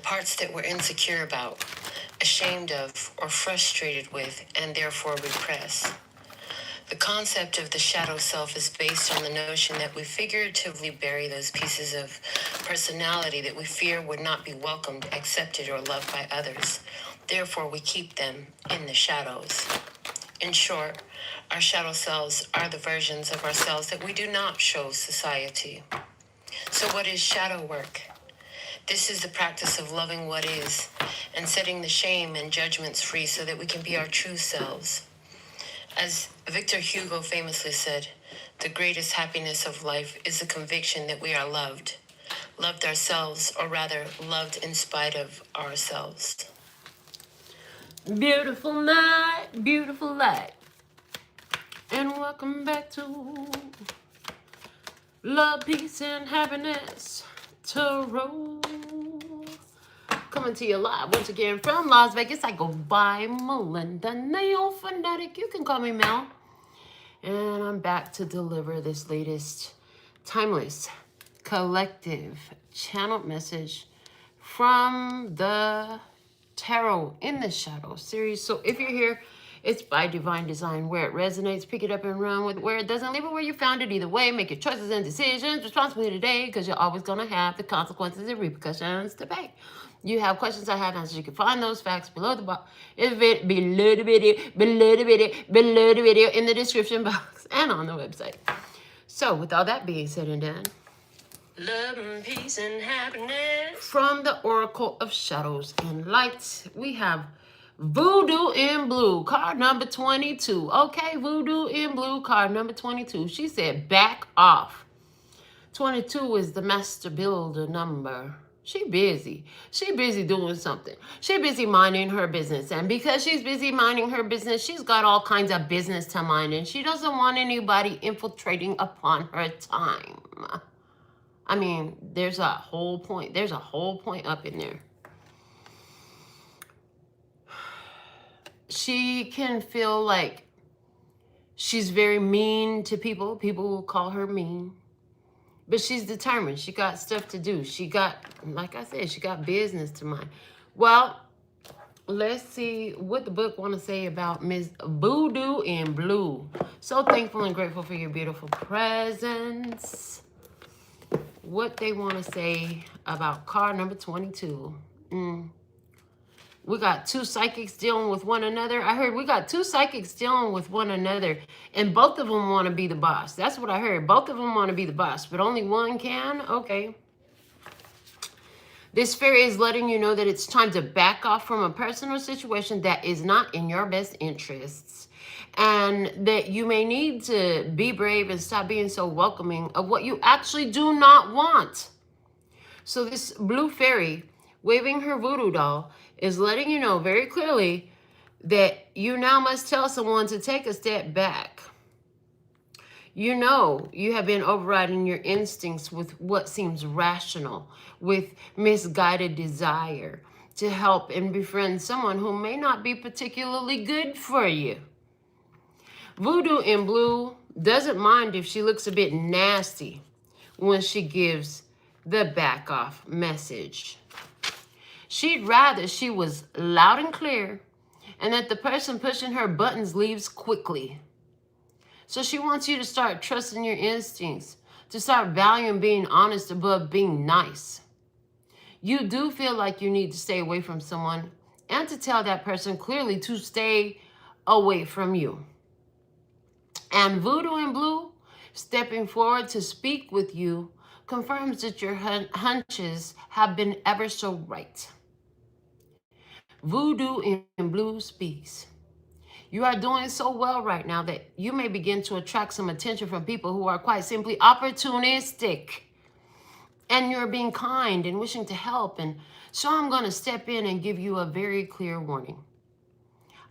parts that we're insecure about, ashamed of, or frustrated with, and therefore repress. The concept of the shadow self is based on the notion that we figuratively bury those pieces of personality that we fear would not be welcomed, accepted, or loved by others. Therefore, we keep them in the shadows. In short, our shadow selves are the versions of ourselves that we do not show society. So what is shadow work? This is the practice of loving what is and setting the shame and judgments free so that we can be our true selves. As Victor Hugo famously said, the greatest happiness of life is the conviction that we are loved ourselves, or rather, loved in spite of ourselves. Beautiful night, beautiful light. And welcome back to Love, Peace, and Happiness Tarot. Coming to you live once again from Las Vegas. I go by Melinda NailFanatic. You can call me Mel. And I'm back to deliver this latest timeless collective channeled message from the Tarot in the Shadow series. So if you're here, it's by divine design. Where it resonates, pick it up and run with it. Where it doesn't, leave it where you found it. Either way, make your choices and decisions responsibly today, because you're always going to have the consequences and repercussions to pay. You have questions, I have answers. You can find those facts below the box, below the video, in the description box, and on the website. So with all that being said and done, love and peace and happiness. From the Oracle of Shadows and Lights, we have Voodoo in Blue, card number 22. Okay, Voodoo in Blue, card number 22. She said, back off. 22 is the master builder number. She busy. She busy doing something. She busy minding her business. And because she's busy minding her business, she's got all kinds of business to mind. And she doesn't want anybody infiltrating upon her time. I mean, there's a whole point. There's a whole point up in there. She can feel like she's very mean to people. People will call her mean. But she's determined. She got stuff to do. She got, like I said, she got business to mind. Well, let's see what the book want to say about Miss Voodoo in Blue. So thankful and grateful for your beautiful presence. What they want to say about card number 22. We got two psychics dealing with one another. I heard we got two psychics dealing with one another, and both of them want to be the boss. That's what I heard. Both of them want to be the boss, but only one can? Okay. This fairy is letting you know that it's time to back off from a personal situation that is not in your best interests, and that you may need to be brave and stop being so welcoming of what you actually do not want. So this blue fairy waving her voodoo doll is letting you know very clearly that you now must tell someone to take a step back. You know you have been overriding your instincts with what seems rational, with misguided desire to help and befriend someone who may not be particularly good for you. Voodoo in Blue doesn't mind if she looks a bit nasty when she gives the back off message. She'd rather she was loud and clear and that the person pushing her buttons leaves quickly. So she wants you to start trusting your instincts, to start valuing being honest above being nice. You do feel like you need to stay away from someone and to tell that person clearly to stay away from you. And Voodoo in Blue, stepping forward to speak with you, confirms that your hunches have been ever so right. Voodoo in Blue speaks. You are doing so well right now that you may begin to attract some attention from people who are quite simply opportunistic. And you're being kind and wishing to help. And so I'm going to step in and give you a very clear warning.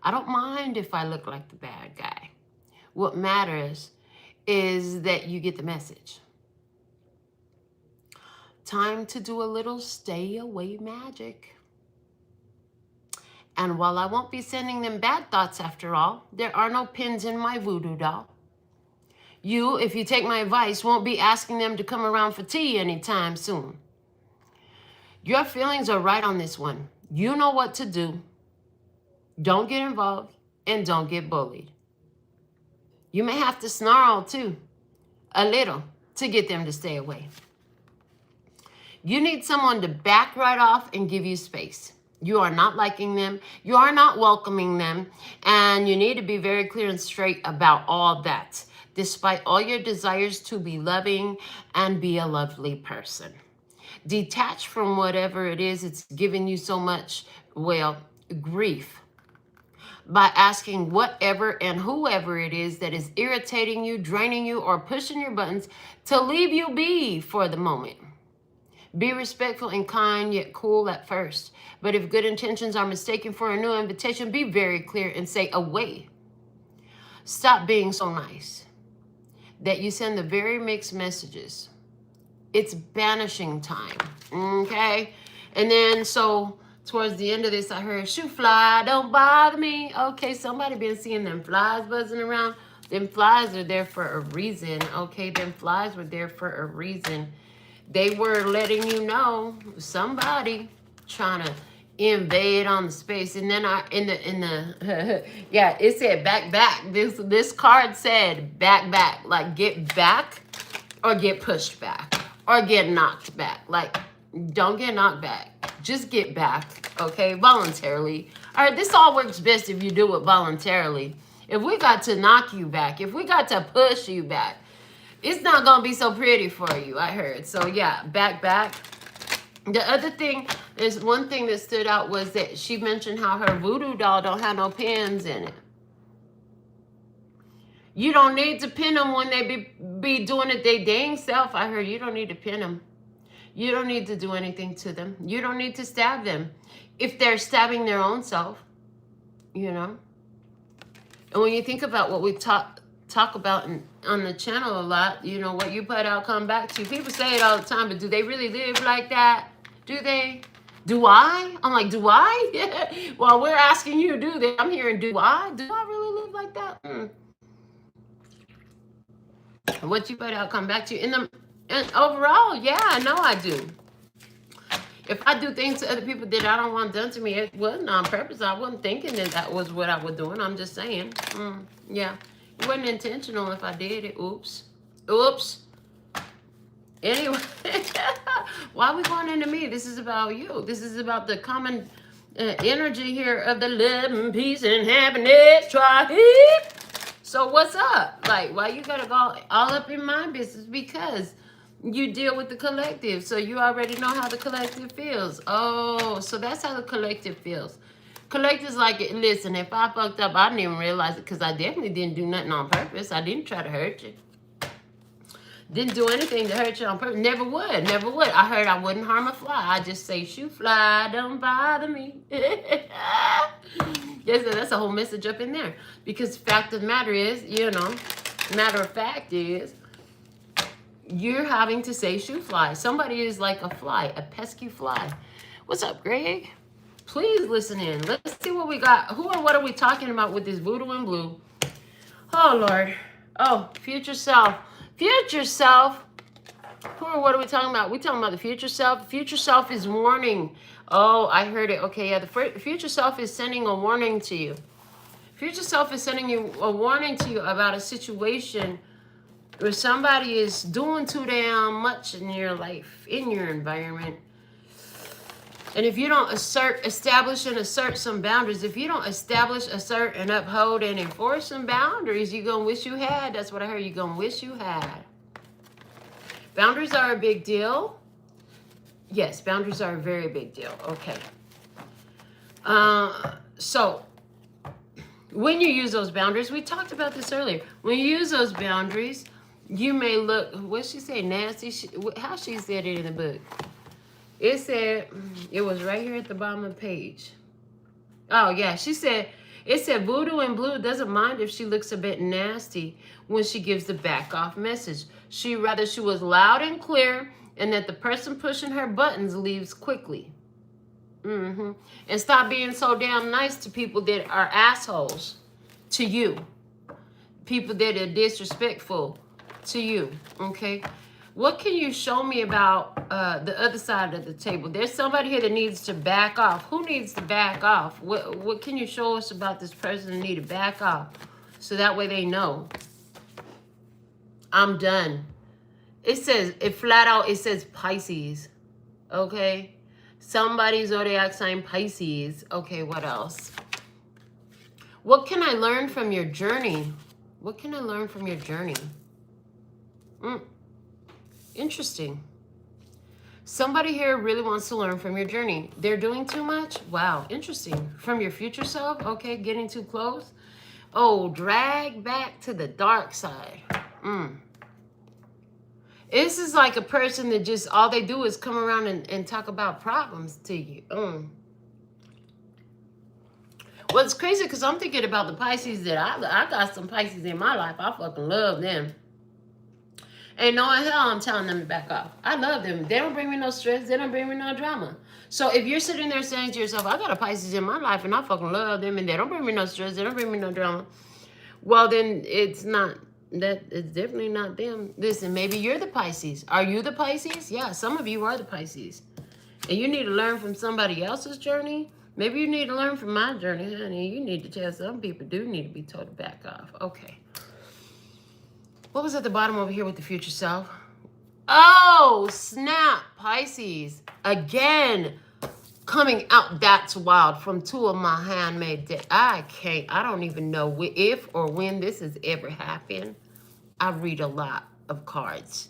I don't mind if I look like the bad guy. What matters is that you get the message. Time to do a little stay away magic. And while I won't be sending them bad thoughts after all, there are no pins in my voodoo doll. You, if you take my advice, won't be asking them to come around for tea anytime soon. Your feelings are right on this one. You know what to do. Don't get involved and don't get bullied. You may have to snarl too, a little, to get them to stay away. You need someone to back right off and give you space. You are not liking them. You are not welcoming them. And you need to be very clear and straight about all that, despite all your desires to be loving and be a lovely person. Detach from whatever it is it's giving you so much, well, grief, by asking whatever and whoever it is that is irritating you, draining you, or pushing your buttons to leave you be for the moment. Be respectful and kind, yet cool at first. But if good intentions are mistaken for a new invitation, be very clear and say away. Stop being so nice that you send the very mixed messages. It's banishing time, okay? And then, so towards the end of this, I heard, shoot fly, don't bother me. Okay, somebody been seeing them flies buzzing around. Them flies are there for a reason, okay? Them flies were there for a reason. They were letting you know somebody trying to invade on the space. And then yeah, it said back. This card said back, like get back or get pushed back or get knocked back. Like, don't get knocked back. Just get back, okay? Voluntarily. All right, this all works best if you do it voluntarily. If we got to knock you back, if we got to push you back, it's not going to be so pretty for you, I heard. So, yeah, back. The other thing, there's one thing that stood out was that she mentioned how her voodoo doll don't have no pins in it. You don't need to pin them when they be doing it they dang self. I heard you don't need to pin them. You don't need to do anything to them. You don't need to stab them if they're stabbing their own self, you know. And when you think about what we talk about on the channel a lot, you know, what you put out come back to you. People say it all the time, but do they really live like that? Do they? Do I? I'm like, do I? Well, we're asking you, do they? I'm hearing, do I? Do I really live like that? What you put out come back to you. And overall, yeah, I know I do. If I do things to other people that I don't want done to me, it wasn't on purpose. I wasn't thinking that was what I was doing. I'm just saying. Yeah. It wasn't intentional if I did it. Oops. Anyway, why are we going into me? This is about you. This is about the common energy here of the love and peace and happiness tribe. So what's up? Like, why you gotta go all up in my business? Because you deal with the collective. So you already know how the collective feels. Oh, so that's how the collective feels. Collective's like, listen, if I fucked up, I didn't even realize it because I definitely didn't do nothing on purpose. I didn't try to hurt you. Didn't do anything to hurt you on purpose. Never would. I heard I wouldn't harm a fly. I just say, shoot fly, don't bother me. Yes, that's a whole message up in there. Because fact of the matter is, you know, matter of fact is, you're having to say shoot fly. Somebody is like a fly, a pesky fly. What's up, Greg? Please listen in. Let's see what we got. Who or what are we talking about with this voodoo and blue? Oh, Lord. Oh, future self. Future self. Who or what are we talking about? We're talking about the future self. The future self is warning. Oh, I heard it. Okay, yeah. The future self is sending a warning to you. Future self is sending you a warning to you about a situation where somebody is doing too damn much in your life, in your environment. And if you don't establish and assert some boundaries, if you don't establish, assert, and uphold and enforce some boundaries, you're going to wish you had. That's what I heard. You're going to wish you had. Boundaries are a big deal. Yes, boundaries are a very big deal. Okay. So, when you use those boundaries, we talked about this earlier. When you use those boundaries, you may look, what she say, nasty? How she said it in the book? It said, it was right here at the bottom of the page. Oh, yeah. She said, it said voodoo and blue doesn't mind if she looks a bit nasty when she gives the back off message. She was loud and clear and that the person pushing her buttons leaves quickly. And stop being so damn nice to people that are assholes to you. People that are disrespectful to you. Okay? What can you show me about the other side of the table? There's somebody here that needs to back off. Who needs to back off? What can you show us about this person that need to back off? So that way they know. I'm done. It says, it flat out, it says Pisces. Okay. Somebody's zodiac sign Pisces. Okay, what else? What can I learn from your journey? What can I learn from your journey? Interesting. Somebody here really wants to learn from your journey. They're doing too much? Wow, interesting. From your future self? Okay, getting too close? Oh, drag back to the dark side. This is like a person that just, all they do is come around and talk about problems to you. Well, it's crazy because I'm thinking about the Pisces that I got some Pisces in my life. I fucking love them. Ain't no hell I'm telling them to back off. I love them. They don't bring me no stress. They don't bring me no drama. So if you're sitting there saying to yourself, I got a Pisces in my life and I fucking love them and they don't bring me no stress, they don't bring me no drama, well, then it's not, it's definitely not them. Listen, maybe you're the Pisces. Are you the Pisces? Yeah, some of you are the Pisces. And you need to learn from somebody else's journey. Maybe you need to learn from my journey, honey. You need to tell some people do need to be told to back off. Okay. What was at the bottom over here with the future self? Oh, snap. Pisces. Again, coming out. That's wild. From two of my handmade decks. I don't even know if or when this has ever happened. I read a lot of cards.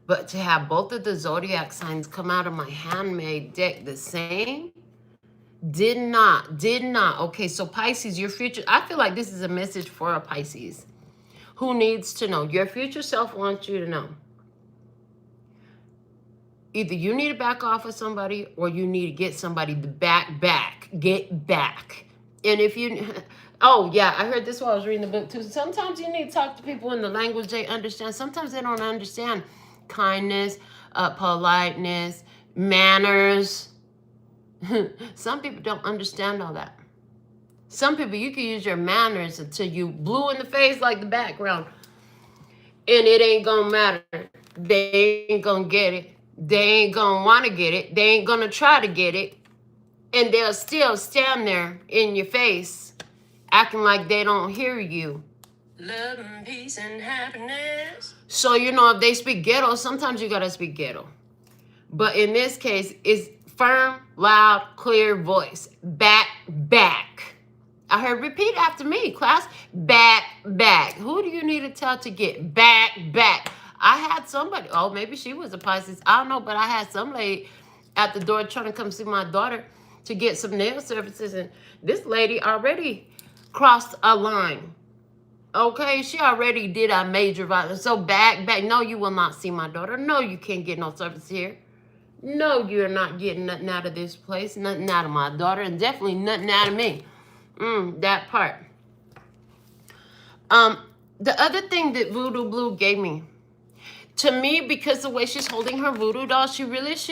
But to have both of the zodiac signs come out of my handmade deck the same, did not. Okay, so Pisces, your future, I feel like this is a message for a Pisces who needs to know. Your future self wants you to know. Either you need to back off of somebody or you need to get somebody to get back. And if you, oh yeah, I heard this while I was reading the book too. Sometimes you need to talk to people in the language they understand. Sometimes they don't understand kindness, politeness, manners. Some people don't understand all that. Some people, you can use your manners until you blue in the face like the background. And it ain't gonna matter. They ain't gonna get it. They ain't gonna want to get it. They ain't gonna try to get it. And they'll still stand there in your face, acting like they don't hear you. Love and peace and happiness. So, you know, if they speak ghetto, sometimes you gotta speak ghetto. But in this case, it's firm, loud, clear voice. Back. I heard repeat after me, class. Back. Who do you need to tell to get back? I had somebody, oh, maybe she was a Pisces. I don't know, but I had some lady at the door trying to come see my daughter to get some nail services. And this lady already crossed a line. Okay, she already did a major violence. So back. No, you will not see my daughter. No, you can't get no service here. No, you're not getting nothing out of this place. Nothing out of my daughter. And definitely nothing out of me. That part. The other thing that Voodoo Blue gave me, to me, because the way she's holding her voodoo doll, she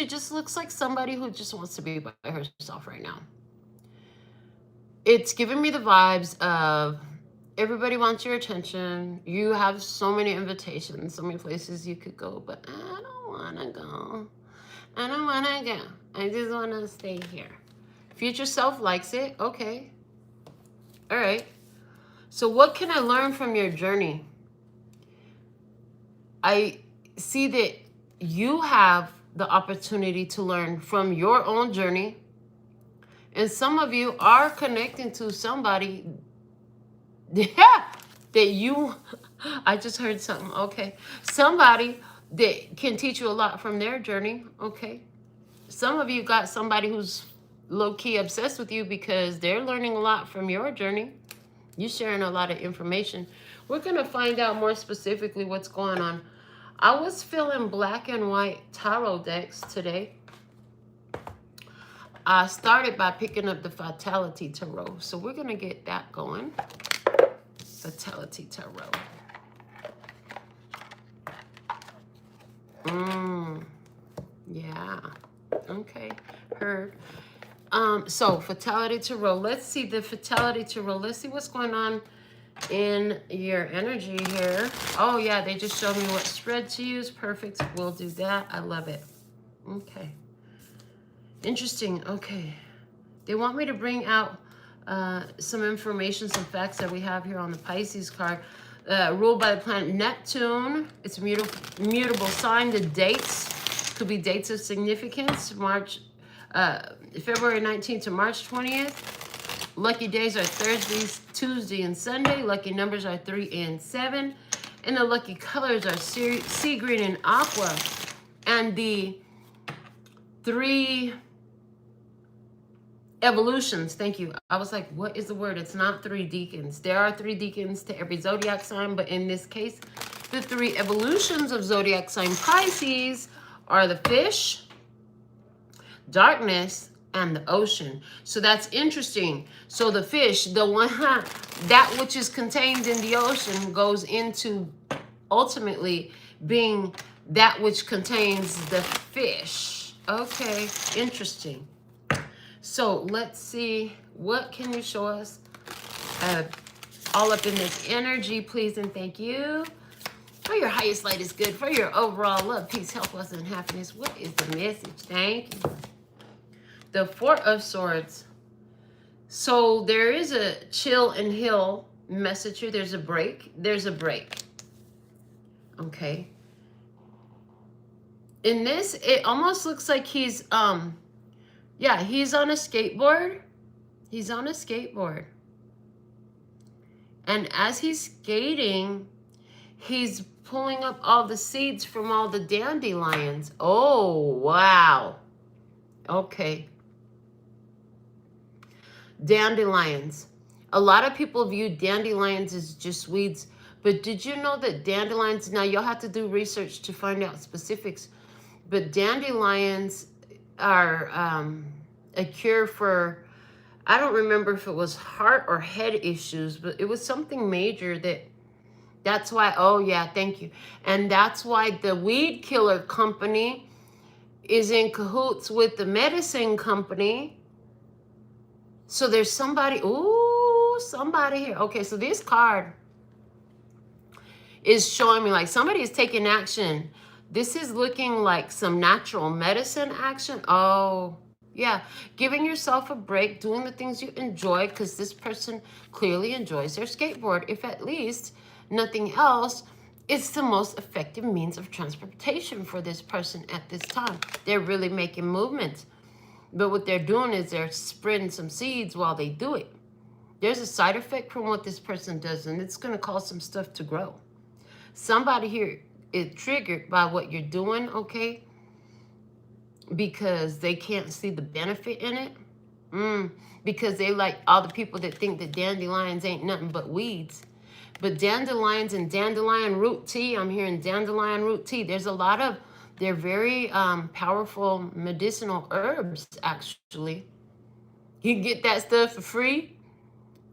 just looks like somebody who just wants to be by herself right now. It's giving me the vibes of everybody wants your attention. You have so many invitations, so many places you could go, but I don't want to go. I just want to stay here. Future self likes it. Okay. All right. So what can I learn from your journey? I see that you have the opportunity to learn from your own journey. And some of you are connecting to somebody that you, I just heard something. Okay. Somebody that can teach you a lot from their journey. Okay. Some of you got somebody who's low-key obsessed with you because they're learning a lot from your journey. You're sharing a lot of information. We're going to find out more specifically what's going on. I was feeling black and white tarot decks today. I started by picking up the Fatality Tarot. So we're going to get that going. Fatality Tarot. Yeah. Okay. Heard. So Fatality Tarot. Let's see the Fatality Tarot. Let's see what's going on in your energy here. Oh yeah, they just showed me what spread to use. Perfect. We'll do that. I love it. Okay. Interesting. Okay. They want me to bring out some information, some facts that we have here on the Pisces card. Ruled by the planet Neptune. It's a mutable sign. The dates could be dates of significance. February 19th to March 20th. Lucky days are Thursdays, Tuesday, and Sunday. Lucky numbers are 3 and 7. And the lucky colors are sea green and aqua. And the 3 evolutions, thank you. I was like, what is the word? It's not 3 deacons. There are 3 deacons to every zodiac sign, but in this case, the 3 evolutions of zodiac sign Pisces are the fish, darkness, and the ocean. So that's interesting. So the fish, the one, that which is contained in the ocean goes into ultimately being that which contains the fish. Okay, interesting. So let's see, what can you show us? All up in this energy, please and thank you. For your highest light is good. For your overall love, peace, health, wealth, and happiness. What is the message? Thank you. The 4 of Swords. So there is a chill and heal message here. There's a break. There's a break. Okay. In this, it almost looks like he's, yeah, he's on a skateboard. He's on a skateboard. And as he's skating, he's pulling up all the seeds from all the dandelions. Oh, wow. Okay. Dandelions. A lot of people view dandelions as just weeds, but did you know that dandelions, now you'll have to do research to find out specifics, but dandelions are a cure for, I don't remember if it was heart or head issues, but it was something major that's why, oh yeah, thank you. And that's why the weed killer company is in cahoots with the medicine company. So there's somebody, ooh, somebody here. Okay, so this card is showing me like somebody is taking action. This is looking like some natural medicine action. Oh, yeah. Giving yourself a break, doing the things you enjoy, because this person clearly enjoys their skateboard. If at least nothing else, it's the most effective means of transportation for this person at this time. They're really making movements. But what they're doing is they're spreading some seeds while they do it. There's a side effect from what this person does, and it's going to cause some stuff to grow. Somebody here is triggered by what you're doing, okay? Because they can't see the benefit in it. Because they like all the people that think that dandelions ain't nothing but weeds. But dandelions and dandelion root tea, I'm hearing dandelion root tea. There's a lot of, they're very powerful medicinal herbs, actually. You can get that stuff for free,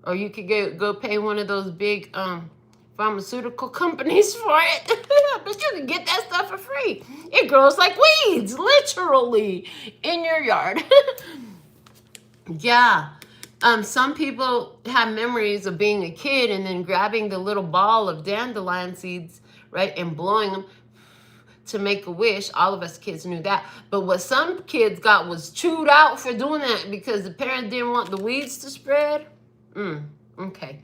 or you could go pay one of those big pharmaceutical companies for it. But you can get that stuff for free. It grows like weeds, literally, in your yard. Yeah. Some people have memories of being a kid and then grabbing the little ball of dandelion seeds, right, and blowing them to make a wish. All of us kids knew that. But what some kids got was chewed out for doing that because the parents didn't want the weeds to spread. Okay.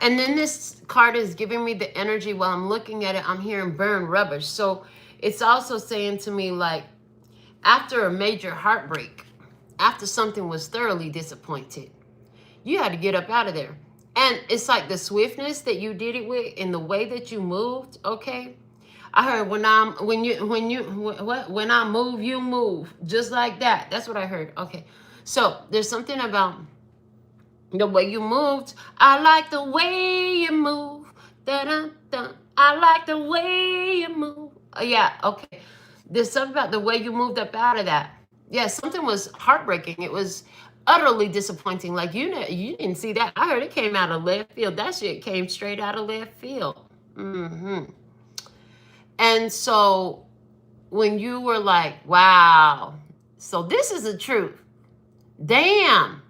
And then this card is giving me the energy while I'm looking at it. I'm hearing burn rubbish. So it's also saying to me, like, after a major heartbreak, after something was thoroughly disappointed, you had to get up out of there. And it's like the swiftness that you did it with and the way that you moved, okay? I heard when I move, you move. Just like that. That's what I heard. Okay. So there's something about the way you moved. I like the way you move. Da-da-da. I like the way you move. Yeah, okay. There's something about the way you moved up out of that. Yeah, something was heartbreaking. It was utterly disappointing. Like, you didn't see that. I heard it came out of left field. That shit came straight out of left field. And so when you were like, wow, So this is the truth. Damn.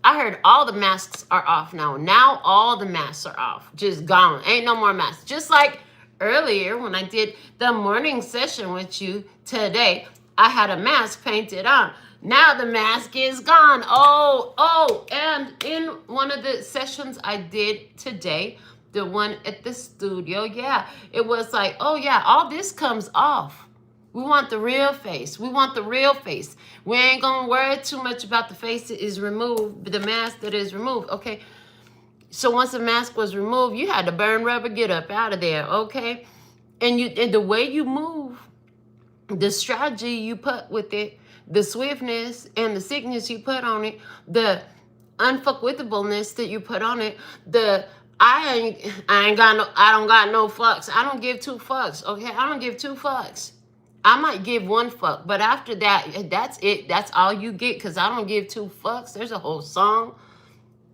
I heard all the masks are off now. Now all the masks are off. Just gone. Ain't no more masks. Just like earlier when I did the morning session with you today, I had a mask painted on. Now the mask is gone. Oh, and in one of the sessions I did today, the one at the studio, yeah, it was like, oh yeah, all this comes off. We want the real face. We want the real face. We ain't gonna worry too much about the face that is removed, the mask that is removed, okay? So once the mask was removed, you had to burn rubber, get up out of there, okay? And the way you move, the strategy you put with it, the swiftness and the sickness you put on it, the unfuckwithableness that you put on it, the I don't got no fucks. I don't give two fucks, okay? I don't give two fucks. I might give one fuck, but after that, that's it. That's all you get, because I don't give two fucks. There's a whole song.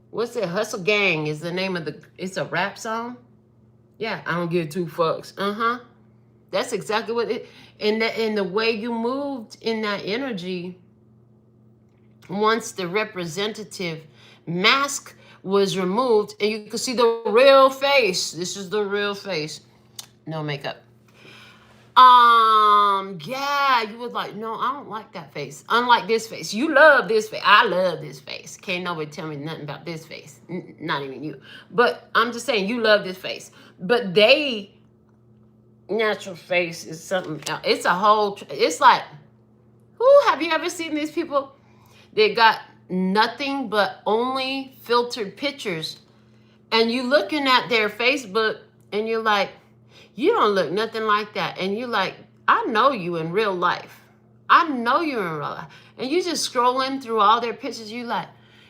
What's it? Hustle Gang is the name of it's a rap song. Yeah, I don't give two fucks. That's exactly what it, and the way you moved in that energy, once the representative mask was removed, and you could see the real face. This is the real face. No makeup. Yeah, you was like, no, I don't like that face. Unlike this face. You love this face. I love this face. Can't nobody tell me nothing about this face. Not even you. But I'm just saying, you love this face. But they natural face is something else. It's a whole, it's like, have you ever seen these people that got nothing but only filtered pictures, and you looking at their Facebook and you're like, you don't look nothing like that. And you're like, I know you in real life. I know you in real life. And you just scrolling through all their pictures. You like,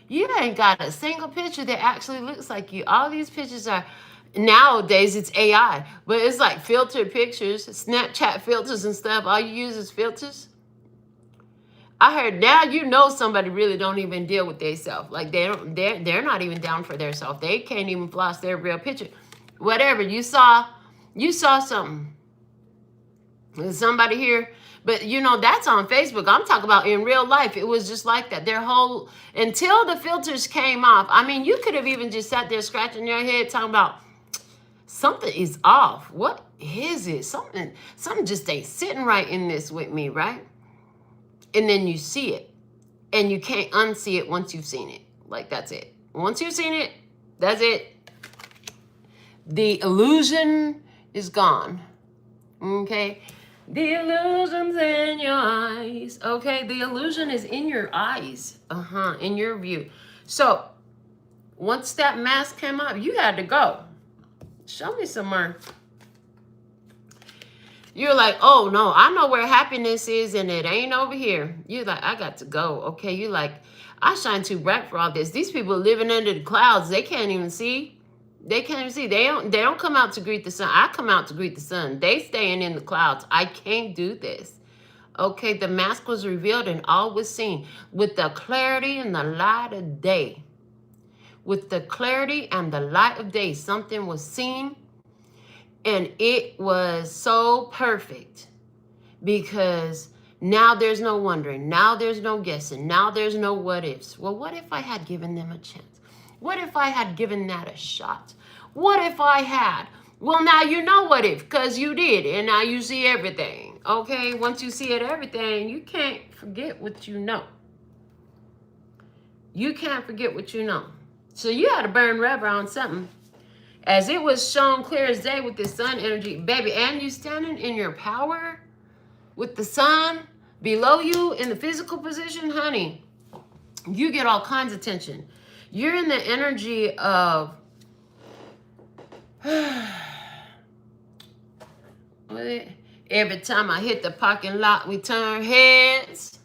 you ain't got a single picture that actually looks like you. All these pictures are, nowadays it's AI, but it's like filtered pictures, Snapchat filters and stuff. All you use is filters. I heard now you know somebody really don't even deal with themselves. Like they're not even down for themselves. They can't even floss their real picture. Whatever you saw something. There's somebody here, but you know that's on Facebook. I'm talking about in real life. It was just like that. Their whole, until the filters came off. I mean, you could have even just sat there scratching your head talking about something is off. What is it? Something just ain't sitting right in this with me, right? And then you see it, and you can't unsee it once you've seen it. Like, that's it. Once you've seen it, that's it. The illusion is gone. Okay? The illusion's in your eyes. Okay? The illusion is in your eyes. In your view. So, once that mask came up, you had to go. Show me some more. You're like, oh, no, I know where happiness is, and it ain't over here. You're like, I got to go. Okay? You're like, I shine too bright for all this. These people living under the clouds, they can't even see. They can't even see. They don't come out to greet the sun. I come out to greet the sun. They staying in the clouds. I can't do this. Okay, the mask was revealed and all was seen with the clarity and the light of day. With the clarity and the light of day, something was seen, and it was so perfect, because now there's no wondering. Now there's no guessing. Now there's no what ifs. Well, what if I had given them a chance? What if I had given that a shot? What if I had? Well, now you know what if, because you did, and now you see everything. Okay, once you see it, everything, you can't forget what you know. You can't forget what you know. So you had to burn rubber on something. As it was shown clear as day with the sun energy, baby, and you standing in your power with the sun below you in the physical position, honey, you get all kinds of tension. You're in the energy of every time I hit the parking lot, we turn heads.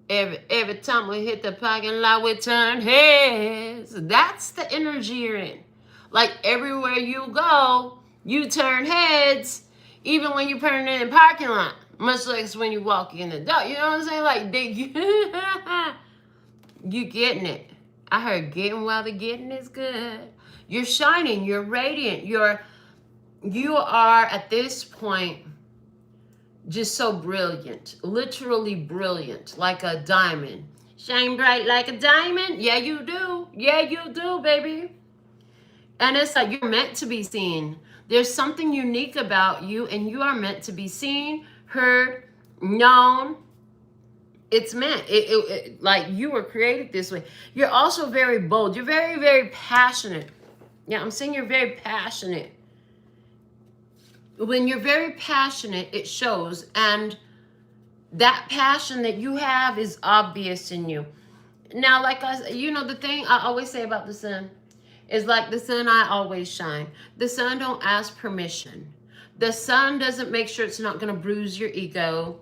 Every time we hit the parking lot, we turn heads. That's the energy you're in. Like everywhere you go, you turn heads, even when you turn in the parking lot. Much like when you walk in the door. You know what I'm saying? Like, you getting it. I heard getting while the getting is good. You're shining. You're radiant. You are at this point Just so brilliant, literally brilliant, like a diamond. Shine bright like a diamond. Yeah, you do. Yeah, you do, baby. And it's like you're meant to be seen. There's something unique about you, and you are meant to be seen, heard, known. It's meant. Like you were created this way. You're also very bold. You're very, very passionate. Yeah, I'm saying you're very passionate. When you're very passionate, it shows. And that passion that you have is obvious in you. Now, like the thing I always say about the sun is like the sun, I always shine. The sun don't ask permission. The sun doesn't make sure it's not going to bruise your ego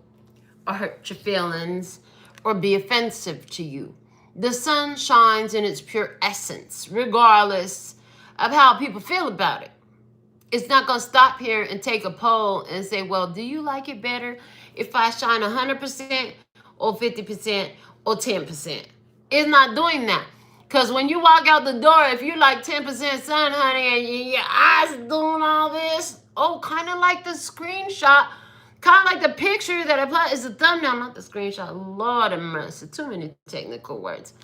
or hurt your feelings or be offensive to you. The sun shines in its pure essence, regardless of how people feel about it. It's not going to stop here and take a poll and say, well, do you like it better if I shine 100% or 50% or 10%? It's not doing that. Because when you walk out the door, if you like 10% sun, honey, and your eyes doing all this, kind of like the screenshot, kind of like the picture that I put is the thumbnail, not the screenshot. Lord have mercy, too many technical words.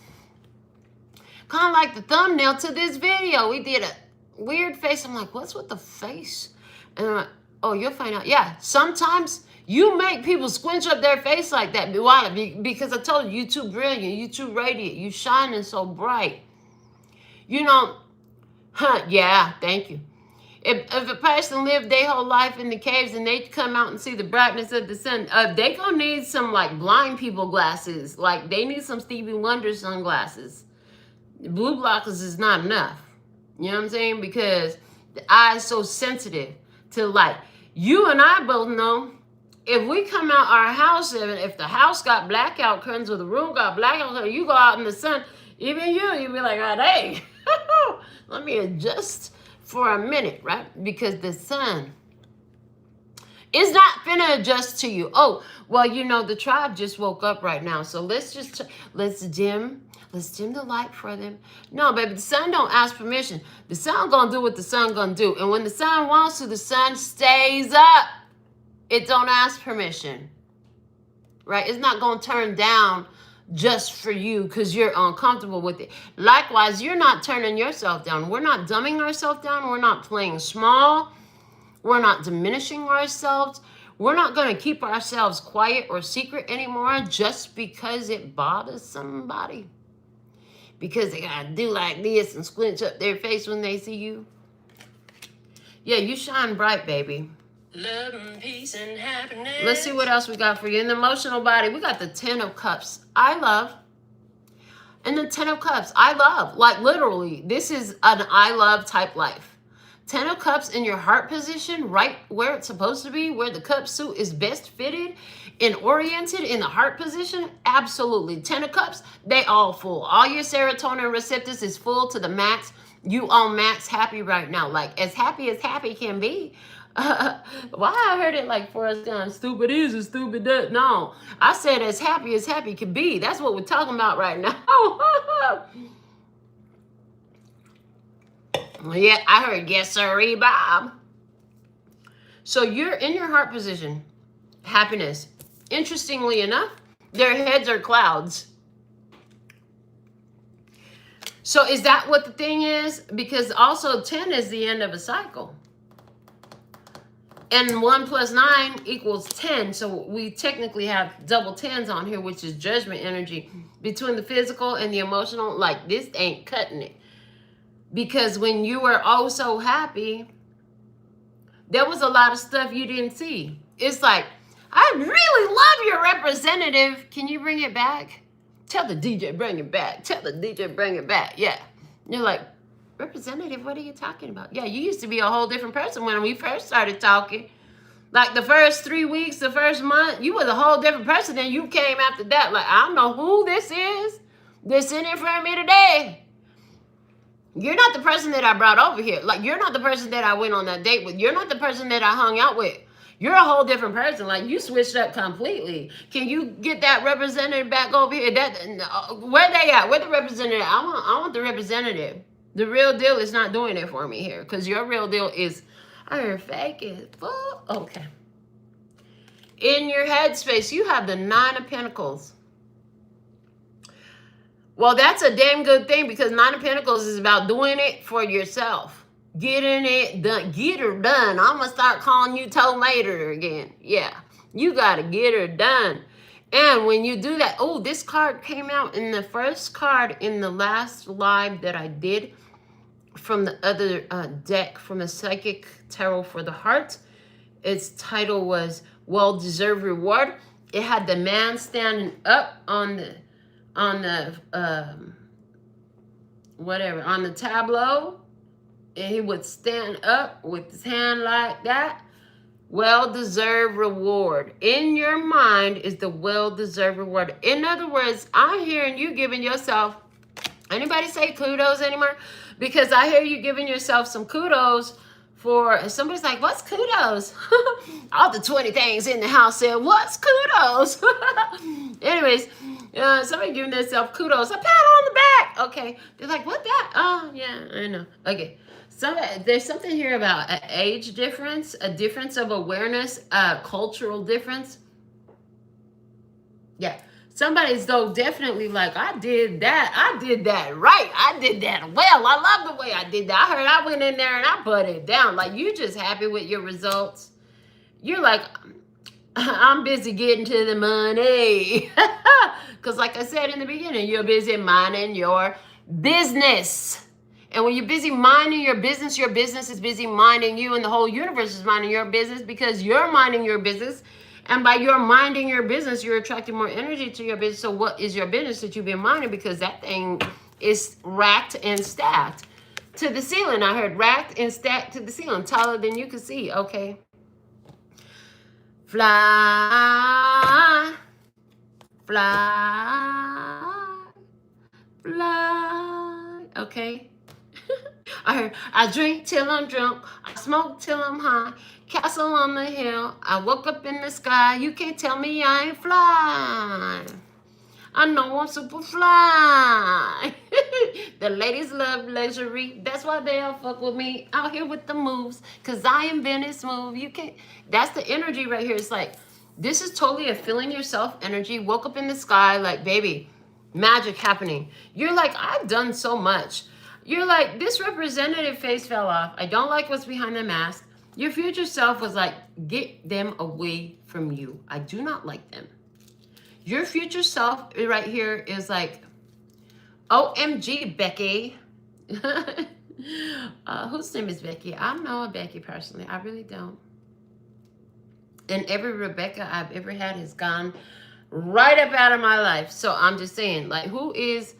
Kind of like the thumbnail to this video. We did a weird face. I'm like, what's with the face? And I'm like, oh, you'll find out. Yeah, sometimes you make people squinch up their face like that. Why? Because I told you, you're too brilliant, you're too radiant, you shining so bright. Yeah, thank you. If a person lived their whole life in the caves and they come out and see the brightness of the sun, they gonna need some like blind people glasses. Like they need some Stevie Wonder sunglasses. Blue blockers is not enough. You know what I'm saying? Because the eye is so sensitive to light. You and I both know if we come out our house, and if the house got blackout curtains or the room got blackout curtains, you go out in the sun, even you'll be like, hey, let me adjust for a minute, right? Because the sun is not finna adjust to you. Oh, well, the tribe just woke up right now. So let's dim the light for them. No, baby, the sun don't ask permission. The sun gonna do what the sun gonna do. And when the sun wants to, the sun stays up. It don't ask permission, right? It's not gonna turn down just for you because you're uncomfortable with it. Likewise, you're not turning yourself down. We're not dumbing ourselves down. We're not playing small. We're not diminishing ourselves. We're not gonna keep ourselves quiet or secret anymore just because it bothers somebody. Because they gotta do like this and squinch up their face when they see you. Yeah, you shine bright, baby. Love and peace and happiness. Let's see what else we got for you. In the emotional body, we got the 10 of Cups. I love. And the 10 of Cups, I love. Like literally, this is an I love type life. 10 of Cups in your heart position, right where it's supposed to be, where the cup suit is best fitted and oriented in the heart position. Absolutely. 10 of Cups, they all full. All your serotonin receptors is full to the max. You on max happy right now. Like as happy can be. Why I heard it like Forrest Gump, stupid is and stupid does. No, I said as happy can be. That's what we're talking about right now. Yeah, I heard yes, sir, Bob. So you're in your heart position, happiness. Interestingly enough, their heads are clouds. So is that what the thing is? Because also 10 is the end of a cycle. And 1 + 9 = 10. So we technically have double 10s on here, which is judgment energy between the physical and the emotional. Like this ain't cutting it. Because when you were oh so happy, there was a lot of stuff you didn't see. It's like, I really love your representative. Can you bring it back? Tell the DJ bring it back. Tell the DJ bring it back. Yeah. And you're like, representative, what are you talking about? Yeah, you used to be a whole different person when we first started talking. Like the first 3 weeks, the first month, you was a whole different person. Then you came after that. Like, I don't know who this is. They're sitting in front of me today. You're not the person that I brought over here. Like, you're not the person that I went on that date with. You're not the person that I hung out with. You're a whole different person. Like, you switched up completely. Can you get that representative back over here? Where they at? Where the representative? I want the representative. The real deal is not doing it for me here. Because your real deal is, you're fake as fuck. Okay. in your headspace, you have the 9 of Pentacles. Well, that's a damn good thing, because 9 of Pentacles is about doing it for yourself. Getting it done. Get her done. I'm going to start calling you Tomater again. Yeah. You got to get her done. And when you do that, oh, this card came out in the first card in the last live that I did from the other deck, from the Psychic Tarot for the Heart. Its title was Well-Deserved Reward. It had the man standing up on the tableau, and he would stand up with his hand like that. Well-deserved reward. In your mind is the well-deserved reward. In other words, I'm hearing you giving yourself, anybody say kudos anymore? Because I hear you giving yourself some kudos for, somebody's like, what's kudos? All the 20 things in the house said, what's kudos? Anyways, somebody giving themselves kudos, a pat on the back. Okay. They're like, what that? Oh, yeah, I know. Okay. So there's something here about an age difference, a difference of awareness, a cultural difference. Yeah. Somebody's though definitely like, I did that right. I did that well. I love the way I did that. I heard I went in there and I put it down. Like, you just happy with your results. You're like, I'm busy getting to the money. Because like I said in the beginning, you're busy minding your business. And when you're busy minding your business is busy minding you, and the whole universe is minding your business, because you're minding your business. And by your minding your business, you're attracting more energy to your business. So what is your business that you've been minding? Because that thing is racked and stacked to the ceiling. I heard racked and stacked to the ceiling, taller than you can see. Okay. Fly, fly, fly. Okay. I heard, I drink till I'm drunk, I smoke till I'm high, castle on the hill, I woke up in the sky, you can't tell me I ain't fly. I know I'm super fly. The ladies love luxury, that's why they all fuck with me, out here with the moves, because I invented smooth. You can't, that's the energy right here. It's like, this is totally a feeling yourself energy, woke up in the sky, like, baby, magic happening. You're like, I've done so much. You're like, this representative face fell off. I don't like what's behind the mask. Your future self was like, get them away from you. I do not like them. Your future self right here is like, OMG, Becky. Whose name is Becky? I don't know a Becky personally. I really don't. And every Rebecca I've ever had has gone right up out of my life. So I'm just saying, like, who is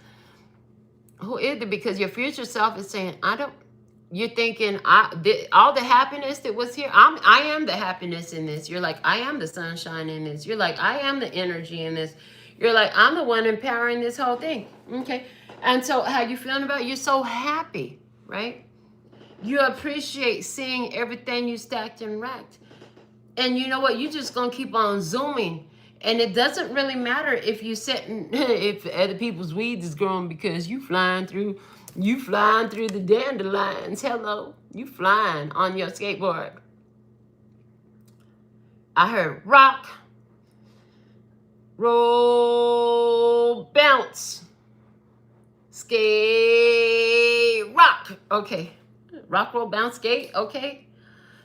it? Because your future self is saying, you're thinking, all the happiness that was here, I am the happiness in this. You're like, I am the sunshine in this. You're like, I am the energy in this. You're like, I'm the one empowering this whole thing. Okay. And so how you feeling about it? You're so happy, right? You appreciate seeing everything you stacked and racked. And you know what? You're just going to keep on zooming. And it doesn't really matter if you if other people's weeds is growing, because you flying through the dandelions. Hello, you flying on your skateboard. I heard rock, roll, bounce, skate, rock. Okay, rock, roll, bounce, skate. Okay.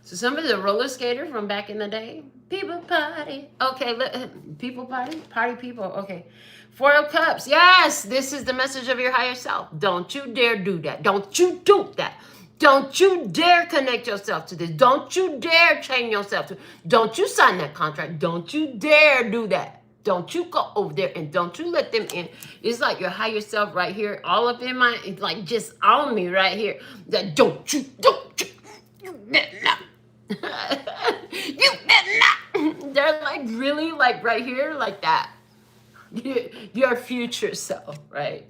So somebody's a roller skater from back in the day. People party. Okay, people party? Party people. Okay. 4 of Cups. Yes, this is the message of your higher self. Don't you dare do that. Don't you do that. Don't you dare connect yourself to this. Don't you dare chain yourself to. Don't you sign that contract. Don't you dare do that. Don't you go over there, and don't you let them in. It's like your higher self right here, all up in my, like just on me right here. That don't you better not. You better not. They're like really like right here, like that. Your future self, right?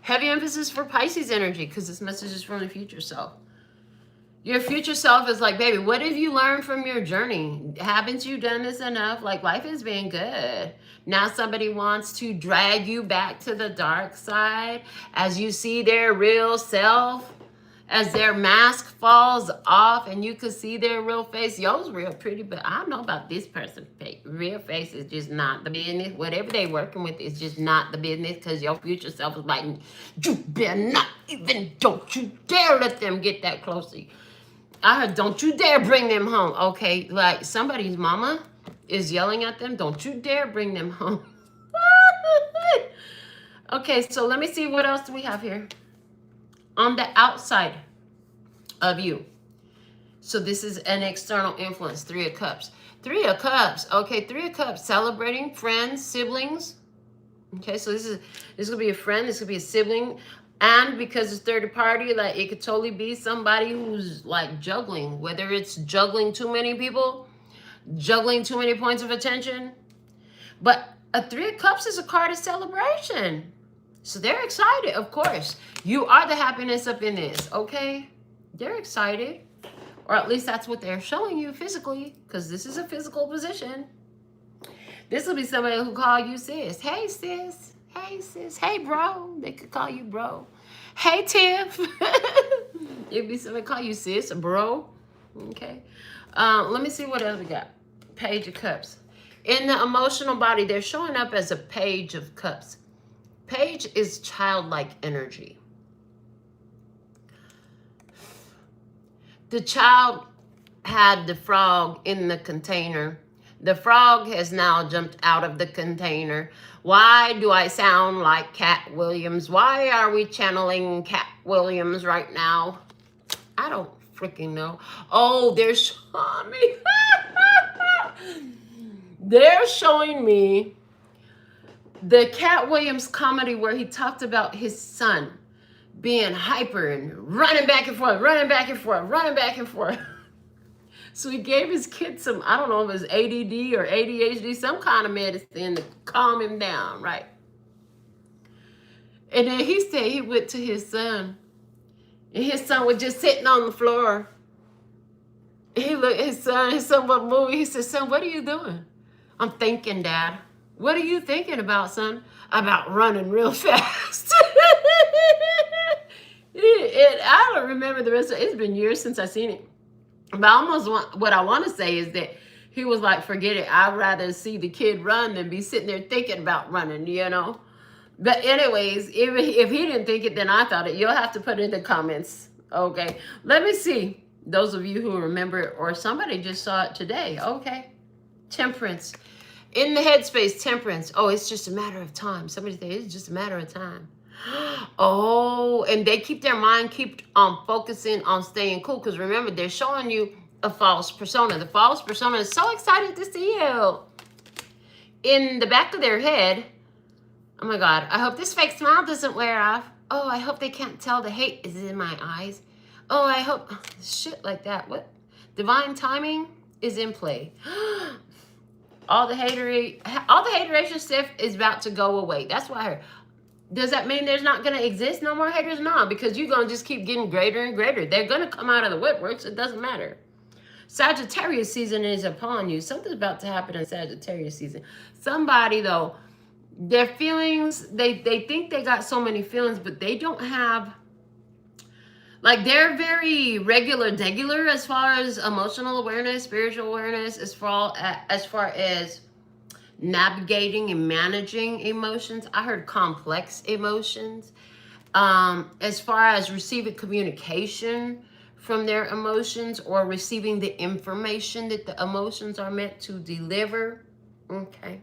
Heavy emphasis for Pisces energy, because this message is from the future self. Your future self is like, baby, what have you learned from your journey? Haven't you done this enough? Like, life has been good. Now somebody wants to drag you back to the dark side as you see their real self. as their mask falls off and you could see their real face. Yours real pretty, but I don't know about this person's face. Real face is just not the business. Whatever they working with is just not the business, because your future self is like, you better not even, don't you dare let them get that close to you. I heard, don't you dare bring them home. Okay, like somebody's mama is yelling at them, don't you dare bring them home. Okay, so let me see what else do we have here. On the outside of you. So this is an external influence, 3 of Cups. 3 of Cups, okay, 3 of Cups, celebrating friends, siblings. Okay, so this could be a friend, this could be a sibling. And because it's third party, like it could totally be somebody who's like juggling, whether it's juggling too many people, juggling too many points of attention. But a 3 of Cups is a card of celebration. So they're excited, of course. You are the happiness up in this, okay? They're excited. Or at least that's what they're showing you physically, because this is a physical position. This will be somebody who call you sis. Hey, sis. Hey, sis. Hey, bro. They could call you bro. Hey, Tiff. It'd be somebody call you sis or bro. Okay. Let me see what else we got. Page of Cups. In the emotional body, they're showing up as a Page of Cups. Page is childlike energy. The child had the frog in the container. The frog has now jumped out of the container. Why do I sound like Cat Williams? Why are we channeling Cat Williams right now? I don't freaking know. Oh, they're showing me. They're showing me the Cat Williams comedy where he talked about his son being hyper and running back and forth, running back and forth, running back and forth. So he gave his kid some, I don't know if it was ADD or ADHD, some kind of medicine to calm him down, right? And then he said he went to his son, and his son was just sitting on the floor. He looked at his son was moving. He said, son, what are you doing? I'm thinking, Dad. What are you thinking about, son? About running real fast. I don't remember the rest of it. It's been years since I've seen it. But what I want to say is that he was like, forget it. I'd rather see the kid run than be sitting there thinking about running, you know? But anyways, if he didn't think it, then I thought it. You'll have to put it in the comments. Okay. Let me see. Those of you who remember it, or somebody just saw it today. Okay. Temperance. In the headspace, temperance. Oh, it's just a matter of time. Somebody say it's just a matter of time. Oh, and they keep their mind focusing on staying cool, because remember, they're showing you a false persona. The false persona is so excited to see you. In the back of their head, oh my God, I hope this fake smile doesn't wear off. Oh, I hope they can't tell the hate is in my eyes. Oh, I hope shit like that. What? Divine timing is in play. All the hateration stuff is about to go away. That's why I heard. Does that mean there's not going to exist no more haters? No, because you're going to just keep getting greater and greater. They're going to come out of the woodworks. It doesn't matter. Sagittarius season is upon you. Something's about to happen in Sagittarius season. Somebody, though, their feelings, they think they got so many feelings, but they don't have, like, they're very degular as far as emotional awareness, spiritual awareness, as far as navigating and managing emotions. I heard complex emotions. As far as receiving communication from their emotions, or receiving the information that the emotions are meant to deliver. Okay.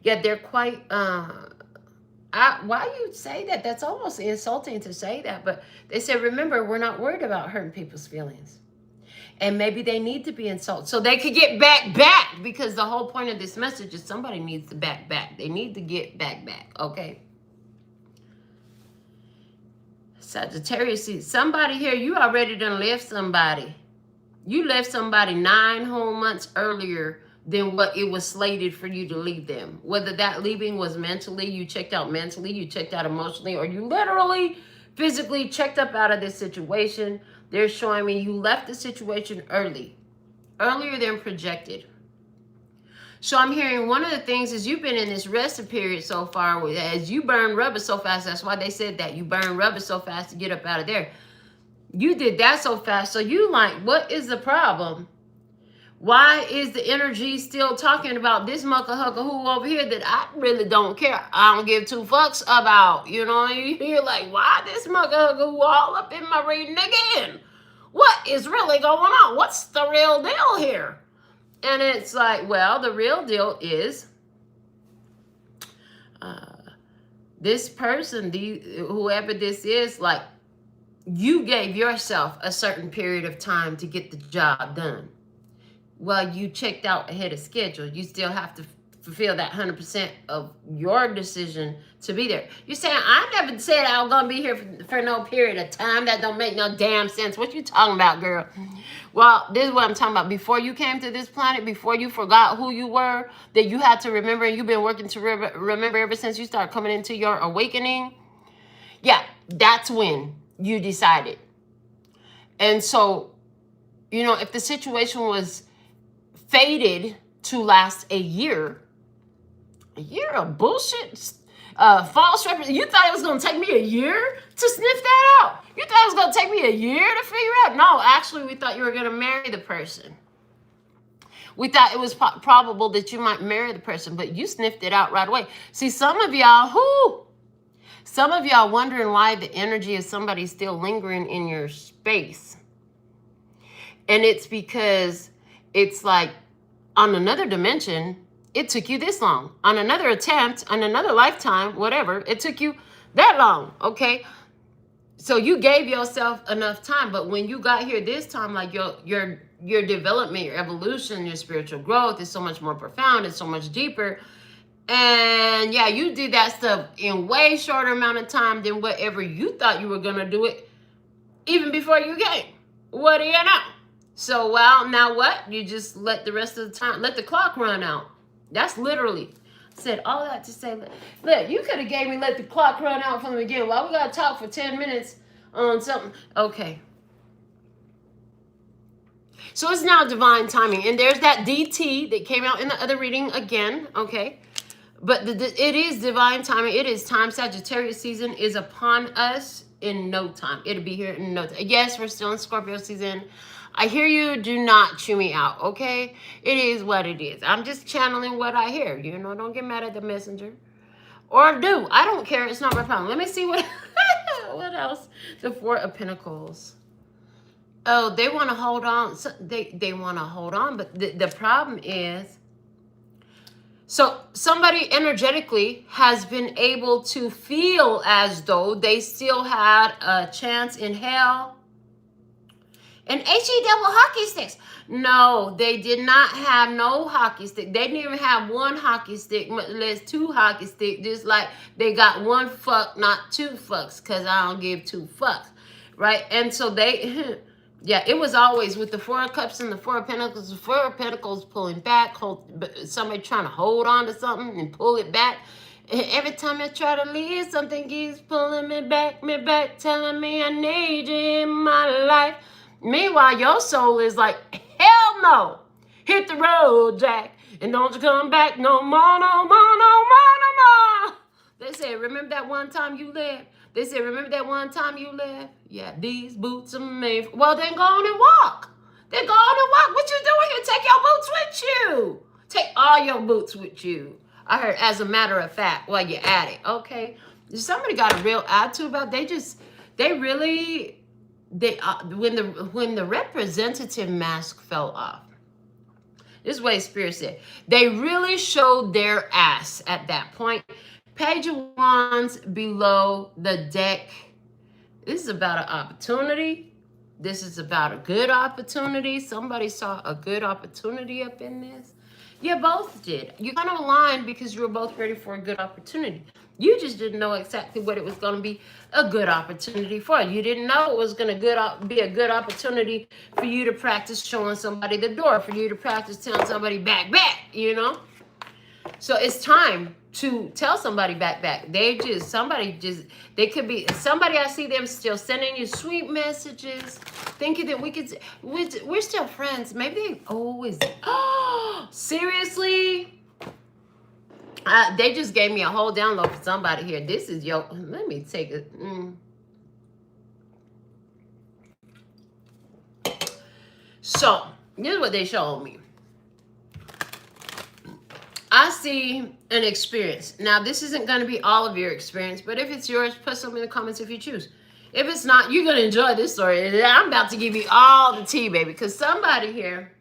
Yeah, they're quite, why you say that? That's almost insulting to say that, but they said, remember, we're not worried about hurting people's feelings. And maybe they need to be insulted so they could get back, because the whole point of this message is somebody needs to back. They need to get back, okay? Sagittarius, somebody here, you already done left somebody. You left somebody 9 whole months earlier than what it was slated for you to leave them. Whether that leaving was mentally, you checked out mentally, you checked out emotionally, or you literally, physically checked up out of this situation. They're showing me you left the situation earlier than projected. So I'm hearing one of the things is you've been in this resting period so far, as you burn rubber so fast. That's why they said that. You burn rubber so fast to get up out of there. You did that so fast. So you like, what is the problem? Why is the energy still talking about this mucker hucker who over here that I really don't care? I don't give two fucks about. You know, you're like, why this mucker hucker who all up in my reading again? What is really going on? What's the real deal here? And it's like, well, the real deal is this person, whoever this is, like, you gave yourself a certain period of time to get the job done. Well, you checked out ahead of schedule. You still have to fulfill that 100% of your decision to be there. You're saying, I never said I was going to be here for no period of time. That don't make no damn sense. What you talking about, girl? Well, this is what I'm talking about. Before you came to this planet, before you forgot who you were, that you had to remember, and you've been working to remember ever since you started coming into your awakening. Yeah, that's when you decided. And so, you know, if the situation was fated to last a year of bullshit, false representation. You thought it was going to take me a year to sniff that out? You thought it was going to take me a year to figure out? No, actually, we thought you were going to marry the person. We thought it was probable that you might marry the person, but you sniffed it out right away. See, some of y'all wondering why the energy of somebody still lingering in your space. And it's because it's like, on another dimension, it took you this long. On another attempt, on another lifetime, whatever, it took you that long, okay? So you gave yourself enough time, but when you got here this time, like your development, your evolution, your spiritual growth is so much more profound, it's so much deeper. And yeah, you did that stuff in way shorter amount of time than whatever you thought you were gonna do it, even before you came. What do you know? So, well, now what? You just let the rest of the time, let the clock run out. That's literally, said all that to say, look, you could have gave me let the clock run out from the beginning. Why we got to talk for 10 minutes on something? Okay. So it's now divine timing. And there's that DT that came out in the other reading again, okay? But it is divine timing. It is time. Sagittarius season is upon us in no time. It'll be here in no time. Yes, we're still in Scorpio season. I hear you. Do not chew me out, okay? It is what it is. I'm just channeling what I hear. You know, don't get mad at the messenger. Or do. I don't care. It's not my problem. Let me see what what else. The Four of Pentacles. Oh, they want to hold on. So they want to hold on. But the problem is, so somebody energetically has been able to feel as though they still had a chance in hell. And HE double hockey sticks. No, they did not have no hockey stick. They didn't even have one hockey stick, much less two hockey sticks. Just like they got one fuck, not two fucks, because I don't give two fucks. Right? And so they, yeah, it was always with the Four of Cups and the Four of Pentacles. The Four of Pentacles pulling back, somebody trying to hold on to something and pull it back. And every time I try to leave, something keeps pulling me back, telling me I need you in my life. Meanwhile, your soul is like, hell no. Hit the road, Jack. And don't you come back no more, no more, no more, no more. They said, remember that one time you left? They said, remember that one time you left? Yeah, these boots are made for... Well, then go on and walk. Then go on and walk. What you doing here? Take your boots with you. Take all your boots with you. I heard, as a matter of fact, while you're at it. Okay. Somebody got a real attitude about it. When the representative mask fell off, this is what Spirit said, they really showed their ass at that point. Page of Wands below the deck. This is about an opportunity. This is about a good opportunity. Somebody saw a good opportunity up in this. You both did. You kind of aligned because you were both ready for a good opportunity. You just didn't know exactly what it was going to be a good opportunity for. You didn't know it was going to be a good opportunity for you to practice showing somebody the door, for you to practice telling somebody back, you know? So it's time to tell somebody back. They could be somebody, I see them still sending you sweet messages, thinking that we're still friends. Maybe they always, seriously? They just gave me a whole download for somebody here. This is let me take it. So, this is what they showed me. I see an experience. Now, this isn't going to be all of your experience, but if it's yours, put something in the comments if you choose. If it's not, you're going to enjoy this story. I'm about to give you all the tea, baby, because somebody here,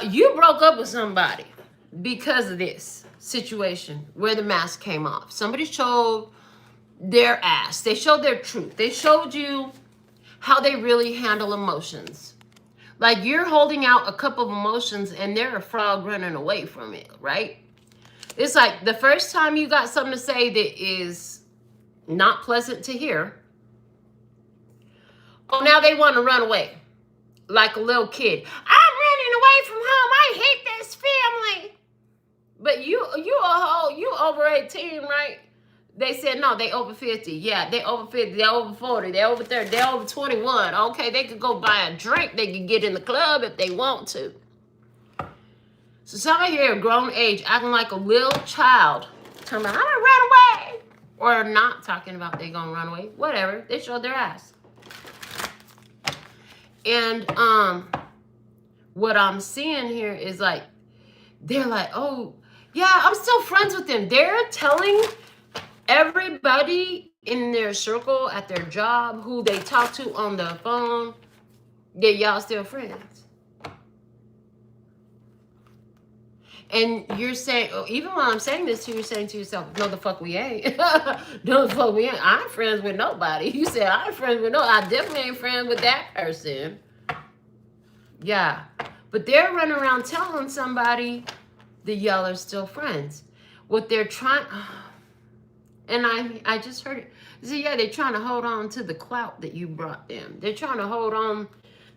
you broke up with somebody because of this situation where the mask came off. Somebody showed their ass. They showed their truth. They showed you how they really handle emotions. Like you're holding out a cup of emotions and they're a frog running away from it, right? It's like the first time you got something to say that is not pleasant to hear. Oh, now they want to run away like a little kid. I'm running away from home. I hate this family. But you over 18, right? They said, no, they over 50. Yeah, they over 50. They over 40. They over 30. They over 21. Okay, they could go buy a drink. They could get in the club if they want to. So somebody here, grown age, acting like a little child. Talking about, I'm going to run away. Or not talking about they going to run away. Whatever. They showed their ass. And what I'm seeing here is like, they're like, oh, yeah, I'm still friends with them. They're telling everybody in their circle, at their job, who they talk to on the phone, that y'all still friends. And you're saying, even while I'm saying this to you, you're saying to yourself, no, the fuck we ain't. No, the fuck we ain't. I ain't friends with nobody. You said, I ain't friends with I definitely ain't friends with that person. Yeah. But they're running around telling somebody that y'all are still friends. What they're trying... And I just heard it. See, yeah, they're trying to hold on to the clout that you brought them. They're trying to hold on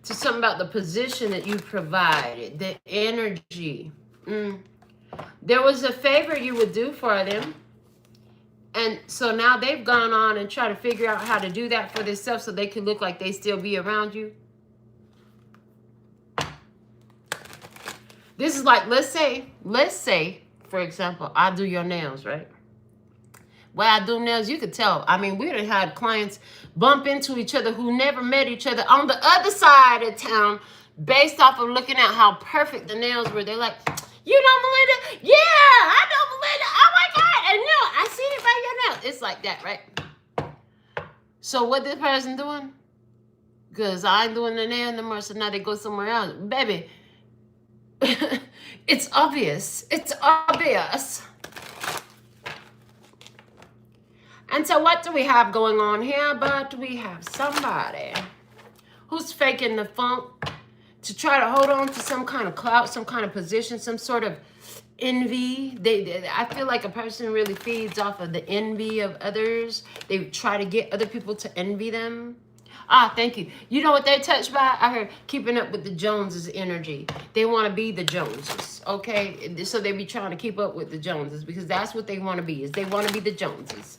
to something about the position that you provided, the energy. There was a favor you would do for them. And so now they've gone on and tried to figure out how to do that for themselves so they can look like they still be around you. This is like, let's say, for example, I do your nails, right? When I do nails, you could tell. I mean, we done had clients bump into each other who never met each other on the other side of town based off of looking at how perfect the nails were. They're like, you know Melinda? Yeah, I know Melinda. Oh my God. And no, I seen it by your nails. It's like that, right? So what this person doing? Because I ain't doing the nail no more, so now they go somewhere else. Baby, it's obvious. It's obvious. And so what do we have going on here? But we have somebody who's faking the funk to try to hold on to some kind of clout, some kind of position, some sort of envy. I feel like a person really feeds off of the envy of others. They try to get other people to envy them. Ah, thank you. You know what they're touched by? I heard keeping up with the Joneses energy. They want to be the Joneses, okay? So they be trying to keep up with the Joneses because that's what they want to be, is they want to be the Joneses.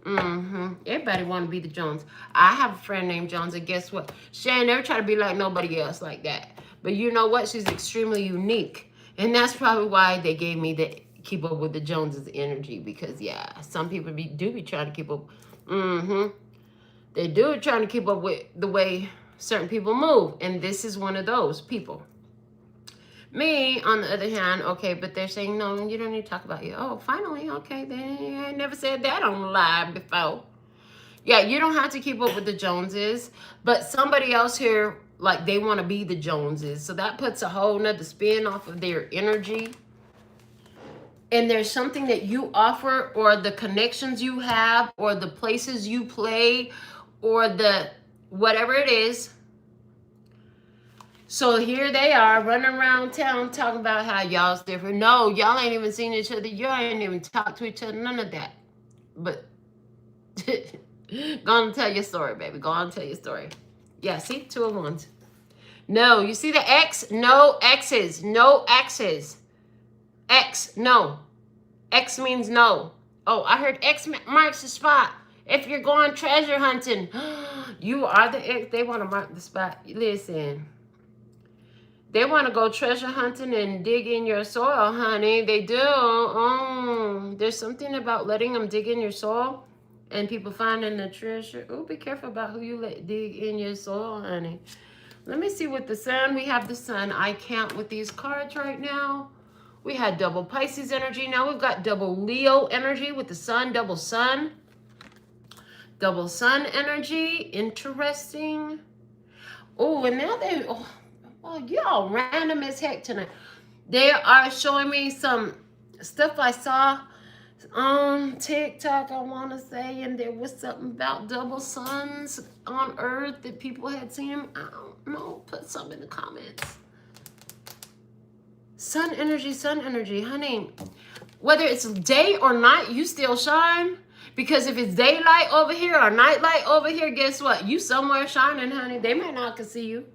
Everybody want to be the Jones. I have a friend named Jones, and guess what? She ain't never try to be like nobody else like that. But you know what? She's extremely unique. And that's probably why they gave me the keep up with the Joneses energy. Because, yeah, some people do be trying to keep up. They do trying to keep up with the way certain people move. And this is one of those people. Me, on the other hand, okay, but they're saying, no, you don't need to talk about you. Oh, finally, okay, then I never said that on live before. Yeah, you don't have to keep up with the Joneses, but somebody else here, like, they want to be the Joneses. So that puts a whole nother spin off of their energy. And there's something that you offer, or the connections you have, or the places you play, or the whatever it is. So here they are running around town talking about how y'all's different. No, y'all ain't even seen each other. Y'all ain't even talked to each other. None of that. But go on and tell your story, baby. Go on and tell your story. Yeah, see? 2 of Wands. No, you see the X? No X's. No X's. X, no. X means no. Oh, I heard X marks the spot. If you're going treasure hunting, you are the X. They want to mark the spot. Listen. They want to go treasure hunting and dig in your soil, honey. They do. Oh, there's something about letting them dig in your soil and people finding the treasure. Oh, be careful about who you let dig in your soil, honey. Let me see what the sun, we have the sun. I can't with these cards right now. We had double Pisces energy. Now we've got double Leo energy with the sun, double sun. Double sun energy, interesting. Oh, and now they, y'all random as heck tonight. They are showing me some stuff I saw on TikTok, I want to say, and there was something about double suns on Earth that people had seen. I don't know. Put some in the comments. Sun energy, honey. Whether it's day or night, you still shine. Because if it's daylight over here or nightlight over here, guess what? You somewhere shining, honey. They may not can see you.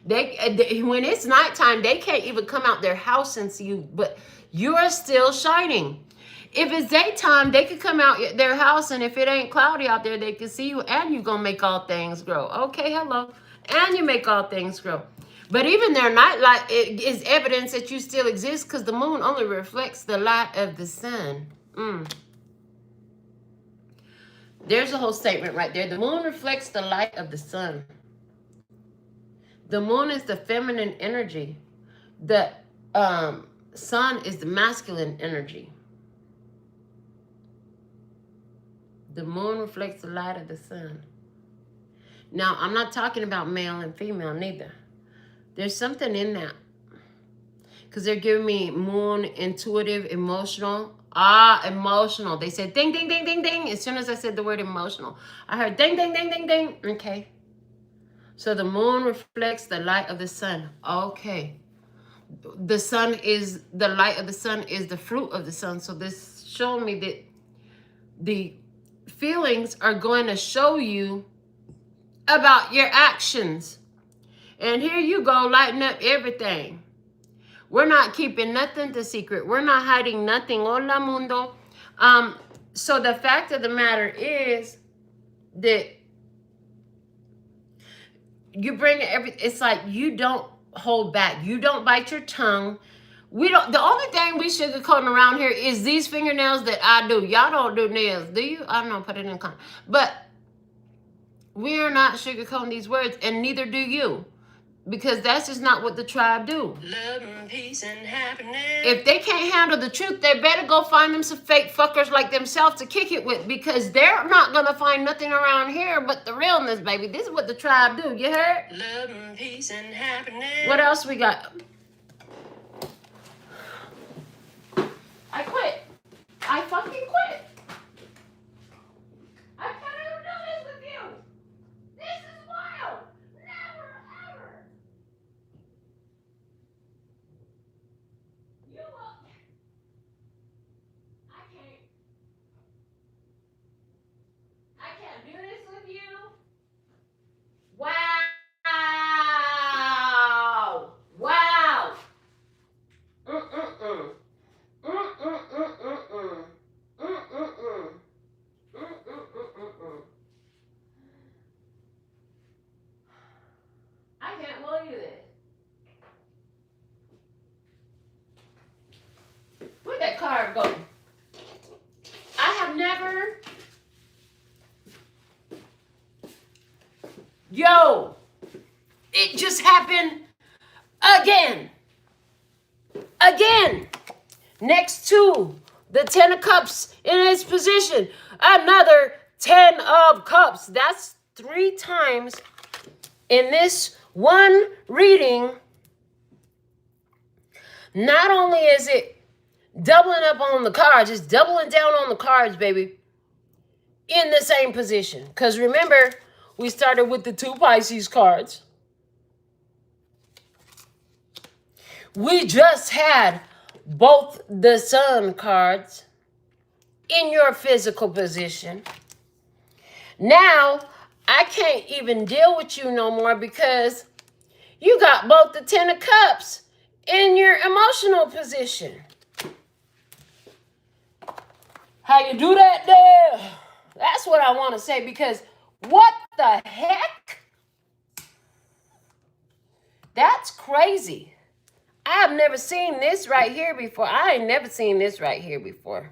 They when it's nighttime, they can't even come out their house and see you, but you are still shining. If it's daytime, they could come out their house, and if it ain't cloudy out there, they can see you, and you're gonna make all things grow. Okay, hello. And you make all things grow. But even their nightlight is evidence that you still exist, because the moon only reflects the light of the sun. There's a whole statement right there. The moon reflects the light of the sun. The moon is the feminine energy. The sun is the masculine energy. The moon reflects the light of the sun. Now, I'm not talking about male and female neither. There's something in that. Because they're giving me moon, intuitive, emotional. Emotional. They said ding, ding, ding, ding, ding. As soon as I said the word emotional, I heard ding, ding, ding, ding, ding. Okay. So the moon reflects the light of the sun. Okay. The sun is, the light of the sun is the fruit of the sun. So this showing me that the feelings are going to show you about your actions. And here you go, lighting up everything. We're not keeping nothing to secret. We're not hiding nothing. Hola, mundo. So the fact of the matter is that you bring it's like you don't hold back. You don't bite your tongue. The only thing we sugarcoating around here is these fingernails that I do. Y'all don't do nails, do you? I don't know, put it in the comment. But we are not sugarcoating these words, and neither do you. Because that's just not what the tribe do. Love and peace and happiness. If they can't handle the truth, they better go find them some fake fuckers like themselves to kick it with, because they're not going to find nothing around here but the realness, baby. This is what the tribe do. You heard? Love and peace and happiness. What else we got? I quit. I fucking quit. I can't even do this with you. This is wild. Never, ever. You will. I can't do this with you. Wow. Wow. Mm-mm-mm. Mm-mm-mm-mm-mm. Mm-mm-mm. Mm-mm-mm-mm-mm. I can't believe this. Where'd that card go? I have never... Yo! It just happened again. Again. Next to the 10 of Cups in its position. Another 10 of Cups. That's 3 times in this one reading. Not only is it doubling up on the cards, it's doubling down on the cards, baby, in the same position. Because remember, we started with the 2 Pisces cards. We just had both the Sun cards in your physical position. Now, I can't even deal with you no more because you got both the 10 of Cups in your emotional position. How you do that there? That's what I want to say, because what the heck? That's crazy. I've never seen this right here before. I ain't never seen this right here before.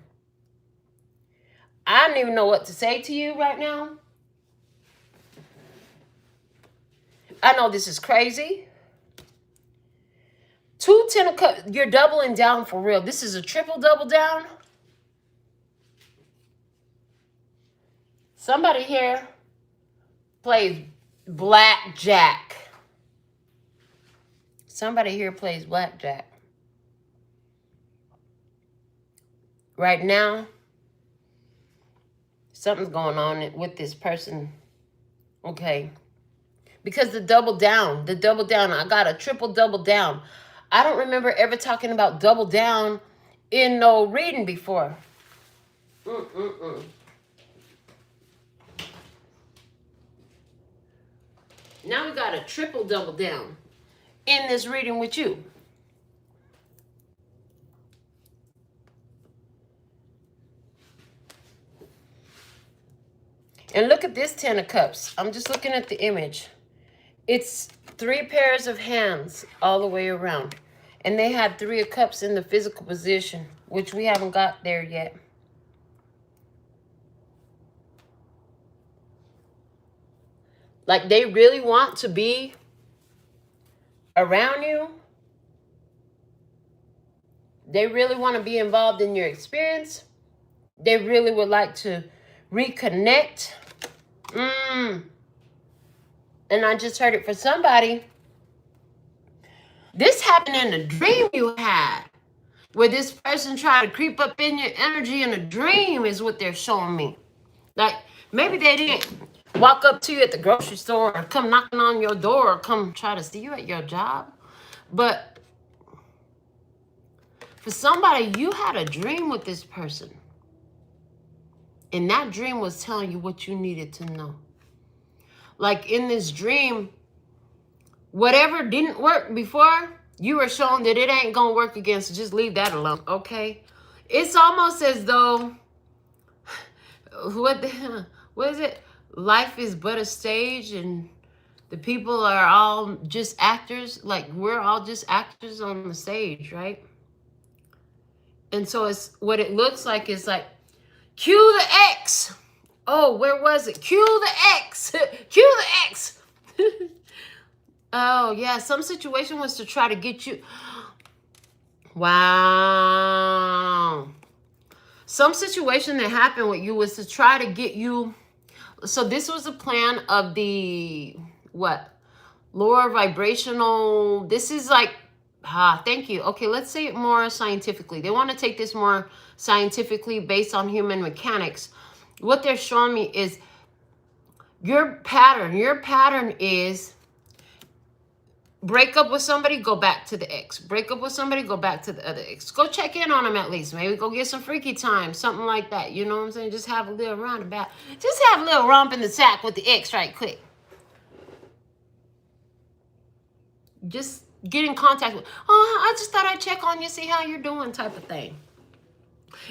I don't even know what to say to you right now. I know this is crazy. 2 10 of cups. You're doubling down for real. This is a triple double down. Somebody here plays blackjack. Somebody here plays blackjack. Right now, something's going on with this person. Okay. Because the double down, I got a triple double down. I don't remember ever talking about double down in no reading before. Now we got a triple double down in this reading with you. And look at this 10 of cups. I'm just looking at the image. It's 3 pairs of hands all the way around. And they had 3 of cups in the physical position, which we haven't got there yet. Like they really want to be around you. They really want to be involved in your experience. They really would like to reconnect. And I just heard it for somebody. This happened in a dream you had, where this person tried to creep up in your energy in a dream is what they're showing me. Like maybe they didn't walk up to you at the grocery store or come knocking on your door or come try to see you at your job. But for somebody, you had a dream with this person. And that dream was telling you what you needed to know. Like in this dream, whatever didn't work before, you were shown that it ain't going to work again. So just leave that alone, okay? It's almost as though, what is it? Life is but a stage and the people are all just actors. Like we're all just actors on the stage, right? And so it's what it looks like is like, cue the X. Oh, where was it? Cue the X. Cue the X. Oh, yeah. Some situation was to try to get you. Wow. Some situation that happened with you was to try to get you. So this was a plan of the, what? Lower vibrational. This is like, thank you. Okay, let's say it more scientifically. They want to take this more scientifically based on human mechanics. What they're showing me is your pattern. Your pattern is break up with somebody, go back to the ex. Break up with somebody, go back to the other ex. Go check in on them at least. Maybe go get some freaky time, something like that. You know what I'm saying? Just have a little roundabout. Just have a little romp in the sack with the ex right quick. Just get in contact with, I just thought I'd check on you, see how you're doing type of thing.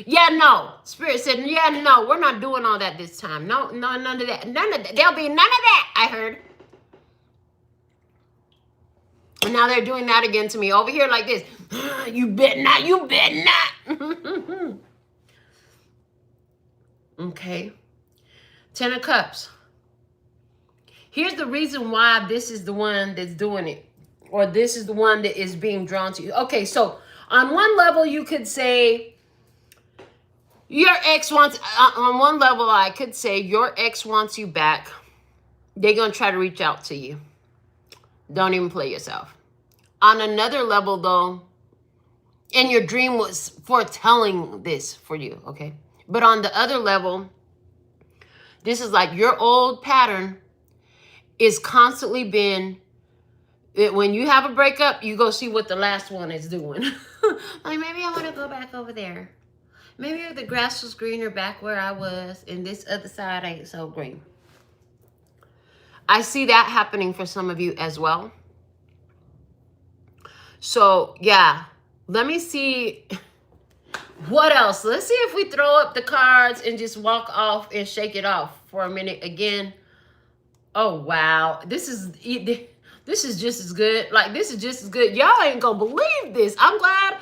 Yeah, no. Spirit said, yeah, no, we're not doing all that this time. No, none of that. None of that. There'll be none of that, I heard. And now they're doing that again to me over here like this. You bet not. You bet not. Okay. 10 of Cups. Here's the reason why this is the one that's doing it. Or this is the one that is being drawn to you. Okay, so on one level, you could say your ex wants, on one level, I could say your ex wants you back. They're going to try to reach out to you. Don't even play yourself. On another level, though, and your dream was foretelling this for you, okay? But on the other level, this is like your old pattern is constantly been, when you have a breakup, you go see what the last one is doing. Like, maybe I want to go back over there. Maybe if the grass was greener back where I was, and this other side ain't so green. I see that happening for some of you as well. So, yeah, let me see what else. Let's see if we throw up the cards and just walk off and shake it off for a minute again. Oh, wow. This is just as good. Like, this is just as good. Y'all ain't gonna believe this. I'm glad.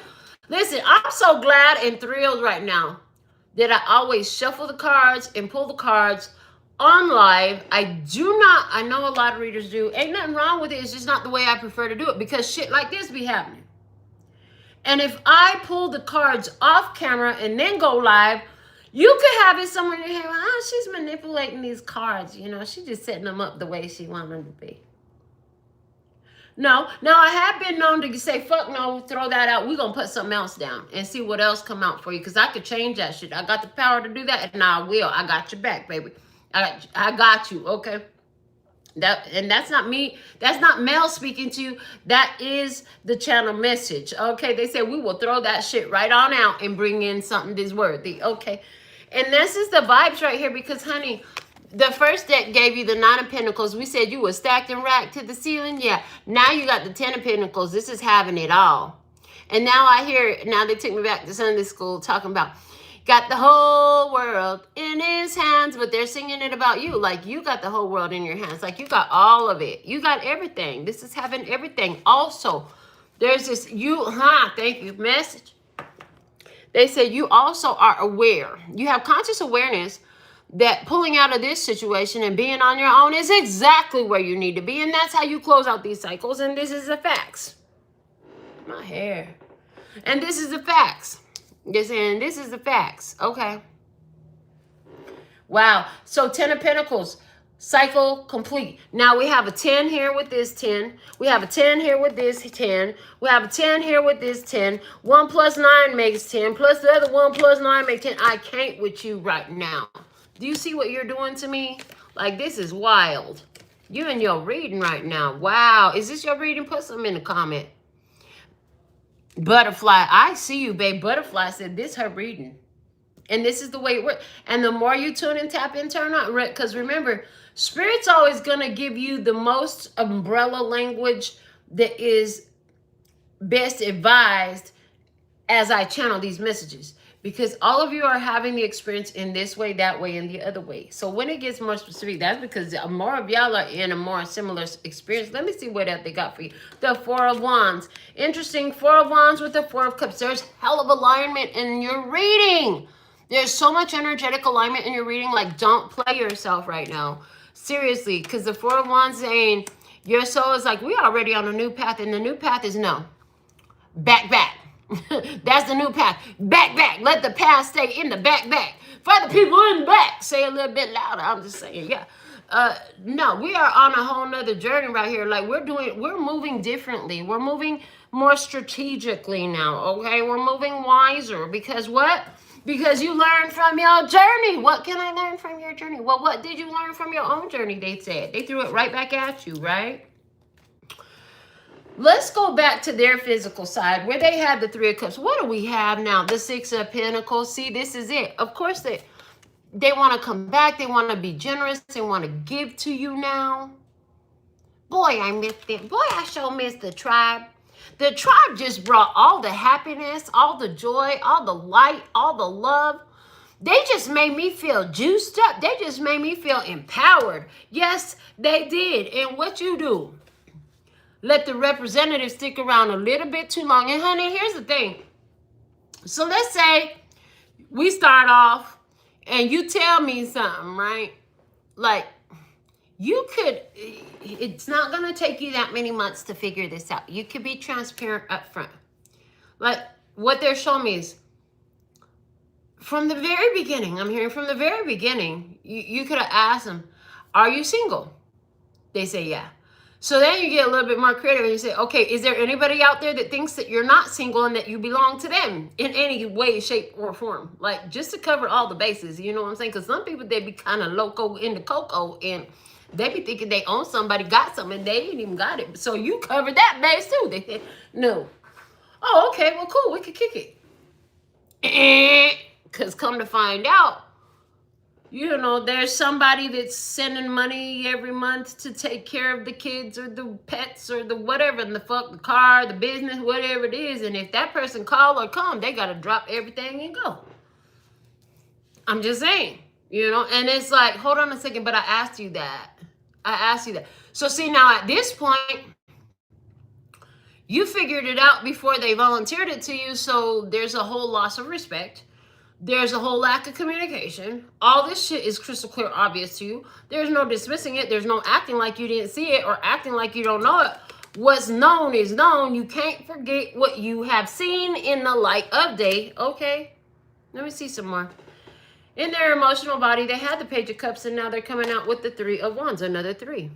Listen, I'm so glad and thrilled right now that I always shuffle the cards and pull the cards on live. I know a lot of readers do. Ain't nothing wrong with it. It's just not the way I prefer to do it because shit like this be happening. And if I pull the cards off camera and then go live, you could have it somewhere in your head. She's manipulating these cards. You know, she's just setting them up the way she wants them to be. No, now I have been known to say, fuck no, throw that out. We're going to put something else down and see what else come out for you. Because I could change that shit. I got the power to do that, and I will. I got your back, baby. I got you, okay? That's not me. That's not Mel speaking to you. That is the channel message, okay? They say we will throw that shit right on out and bring in something that's worthy, okay? And this is the vibes right here because, honey, the first deck gave you the 9 of Pentacles. We said you were stacked and racked to the ceiling. Yeah. Now you got the 10 of Pentacles. This is having it all. And now I hear, now they took me back to Sunday school talking about, got the whole world in his hands, but they're singing it about you. Like you got the whole world in your hands. Like you got all of it. You got everything. This is having everything. Also, there's this, thank you, message. They said you also are aware. You have conscious awareness that pulling out of this situation and being on your own is exactly where you need to be. And that's how you close out these cycles. And this is the facts. My hair. And this is the facts. This is the facts. Okay. Wow. So 10 of Pentacles. Cycle complete. Now we have a 10 here with this 10. We have a 10 here with this 10. We have a 10 here with this 10. 1 plus 9 makes 10. Plus the other 1 plus 9 makes 10. I can't with you right now. Do you see what you're doing to me? Like, this is wild. You and your reading right now. Wow. Is this your reading? Put something in the comment. Butterfly. I see you, babe. Butterfly said this her reading. And this is the way it works. And the more you tune and tap in, turn on. Because remember, Spirit's always going to give you the most umbrella language that is best advised as I channel these messages. Because all of you are having the experience in this way, that way, and the other way. So when it gets more specific, that's because more of y'all are in a more similar experience. Let me see what else they got for you. The 4 of Wands. Interesting. 4 of Wands with the 4 of Cups. There's hell of alignment in your reading. There's so much energetic alignment in your reading. Like, don't play yourself right now. Seriously. Because the 4 of Wands saying your soul is like, we're already on a new path. And the new path is no. Back. That's the new path. Back. Let the past stay in the back. For the people in the back, say a little bit louder. I'm just saying, yeah. No, we are on a whole nother journey right here. Like we're moving differently. We're moving more strategically now, okay? We're moving wiser because what? Because you learned from your journey. What can I learn from your journey? Well, what did you learn from your own journey, they said. They threw it right back at you, right? Let's go back to their physical side where they had the 3 of Cups. What do we have now? The 6 of Pentacles. See, this is it. Of course, they want to come back. They want to be generous. They want to give to you now. Boy, I missed it. Boy, I sure missed the tribe. The tribe just brought all the happiness, all the joy, all the light, all the love. They just made me feel juiced up. They just made me feel empowered. Yes, they did. And what you do? Let the representative stick around a little bit too long. And honey, here's the thing. So let's say we start off and you tell me something, right? Like you could, it's not going to take you that many months to figure this out. You could be transparent up front. Like what they're showing me is from the very beginning, I'm hearing from the very beginning, you could have asked them, are you single? They say, yeah. So then you get a little bit more creative and you say, okay, is there anybody out there that thinks that you're not single and that you belong to them in any way, shape, or form? Like, just to cover all the bases, you know what I'm saying? Because some people, they be kind of loco in the cocoa and they be thinking they own somebody, got something, and they ain't even got it. So you cover that base too. They say, no. Oh, okay, well, cool, we could kick it. Because come to find out, you know, there's somebody that's sending money every month to take care of the kids or the pets or the whatever, and the car, the business, whatever it is. And if that person call or come, they got to drop everything and go. I'm just saying, you know, and it's like, hold on a second, but I asked you that. So see, now at this point, you figured it out before they volunteered it to you. So there's a whole loss of respect. There's a whole lack of communication. All this shit is crystal clear obvious to you. There's no dismissing it. There's no acting like you didn't see it or acting like you don't know it. What's known is known. You can't forget what you have seen in the light of day. Okay, let me see some more. In their emotional body, they had the Page of Cups, and now they're coming out with the Three of Wands, another 3.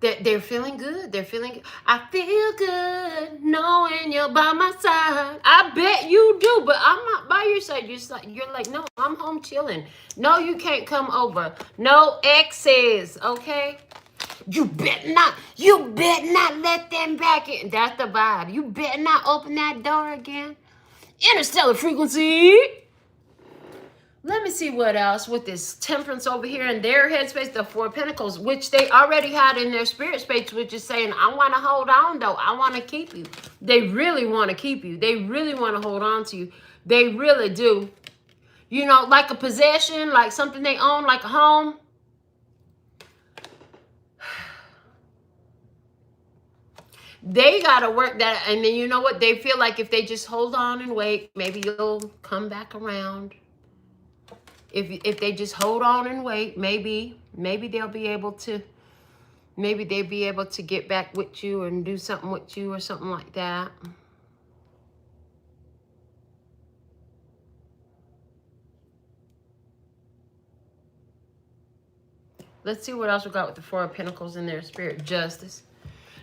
They're feeling good. They're feeling good. I feel good knowing you're by my side. I bet you do, but I'm not by your side. You're like, no, I'm home chilling. No, you can't come over. No exes, okay? You better not let them back in. That's the vibe. You better not open that door again. Interstellar frequency. Let me see what else with this Temperance over here in their headspace, the Four of Pentacles, which they already had in their spirit space, which is saying, I want to hold on, though. I want to keep you. They really want to keep you. They really want to hold on to you. They really do. You know, like a possession, like something they own, like a home. They got to work that. And then you know what? They feel like if they just hold on and wait, maybe you'll come back around. If they just hold on and wait, maybe they'll be able to, maybe they'll be able to get back with you and do something with you or something like that. Let's see what else we got with the Four of Pentacles in their spirit. Justice.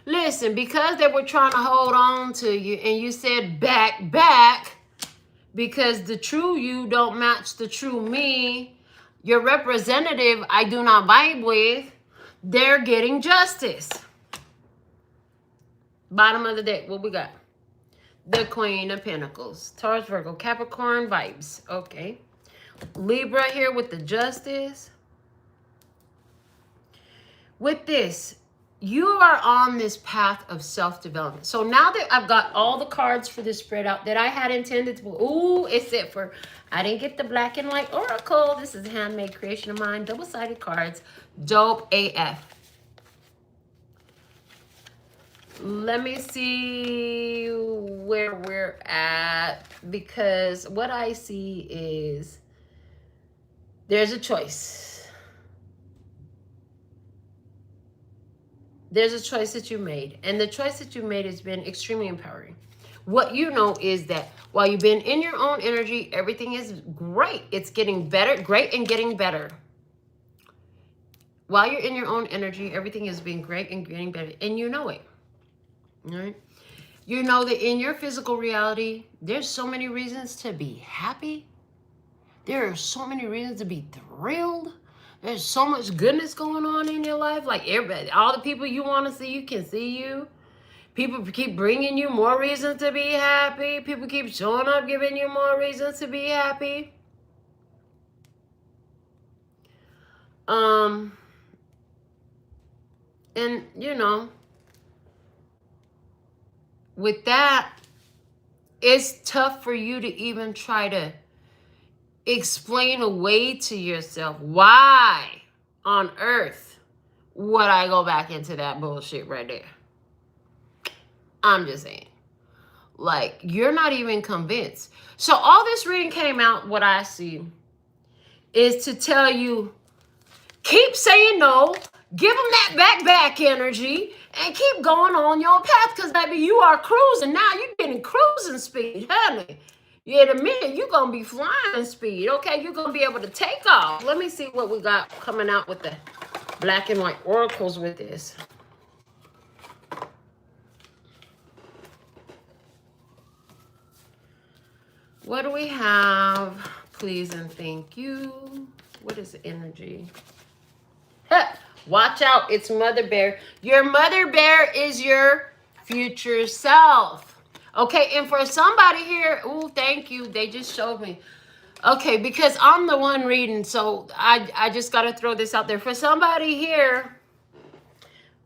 Listen, because they were trying to hold on to you and you said back, because the true you don't match the true me, your representative I do not vibe with, they're getting justice. Bottom of the deck, what we got? The Queen of Pentacles. Taurus, Virgo, Capricorn vibes. Okay. Libra here with the Justice. With this, you are on this path of self-development. So now that I've got all the cards for this spread out that I had intended to, ooh, except for I didn't get the black and white oracle. This is a handmade creation of mine, double-sided cards, dope AF. Let me see where we're at, because what I see is there's a choice. There's a choice that you made, and the choice that you made has been extremely empowering. What you know is that while you've been in your own energy, everything is great. It's getting better, great and getting better. While you're in your own energy, everything is being great and getting better, and you know it. All right? You know that in your physical reality, there's so many reasons to be happy. There are so many reasons to be thrilled. There's so much goodness going on in your life. Like everybody, all the people you want to see, you can see you. People keep bringing you more reasons to be happy. People keep showing up, giving you more reasons to be happy. And you know, with that, it's tough for you to even try to explain away to yourself why on earth would I go back into that bullshit right there. I'm just saying, like, you're not even convinced. So all this reading came out, what I see is to tell you, keep saying no, give them that back energy, and keep going on your path, because baby, you are cruising now. You're getting cruising speed, honey. In a minute, you're going to be flying speed, okay? You're going to be able to take off. Let me see what we got coming out with the black and white oracles with this. What do we have? Please and thank you. What is the energy? Watch out. It's Mother Bear. Your Mother Bear is your future self. Okay, and for somebody here, ooh, thank you. They just showed me. Okay, because I'm the one reading, so I just got to throw this out there. For somebody here,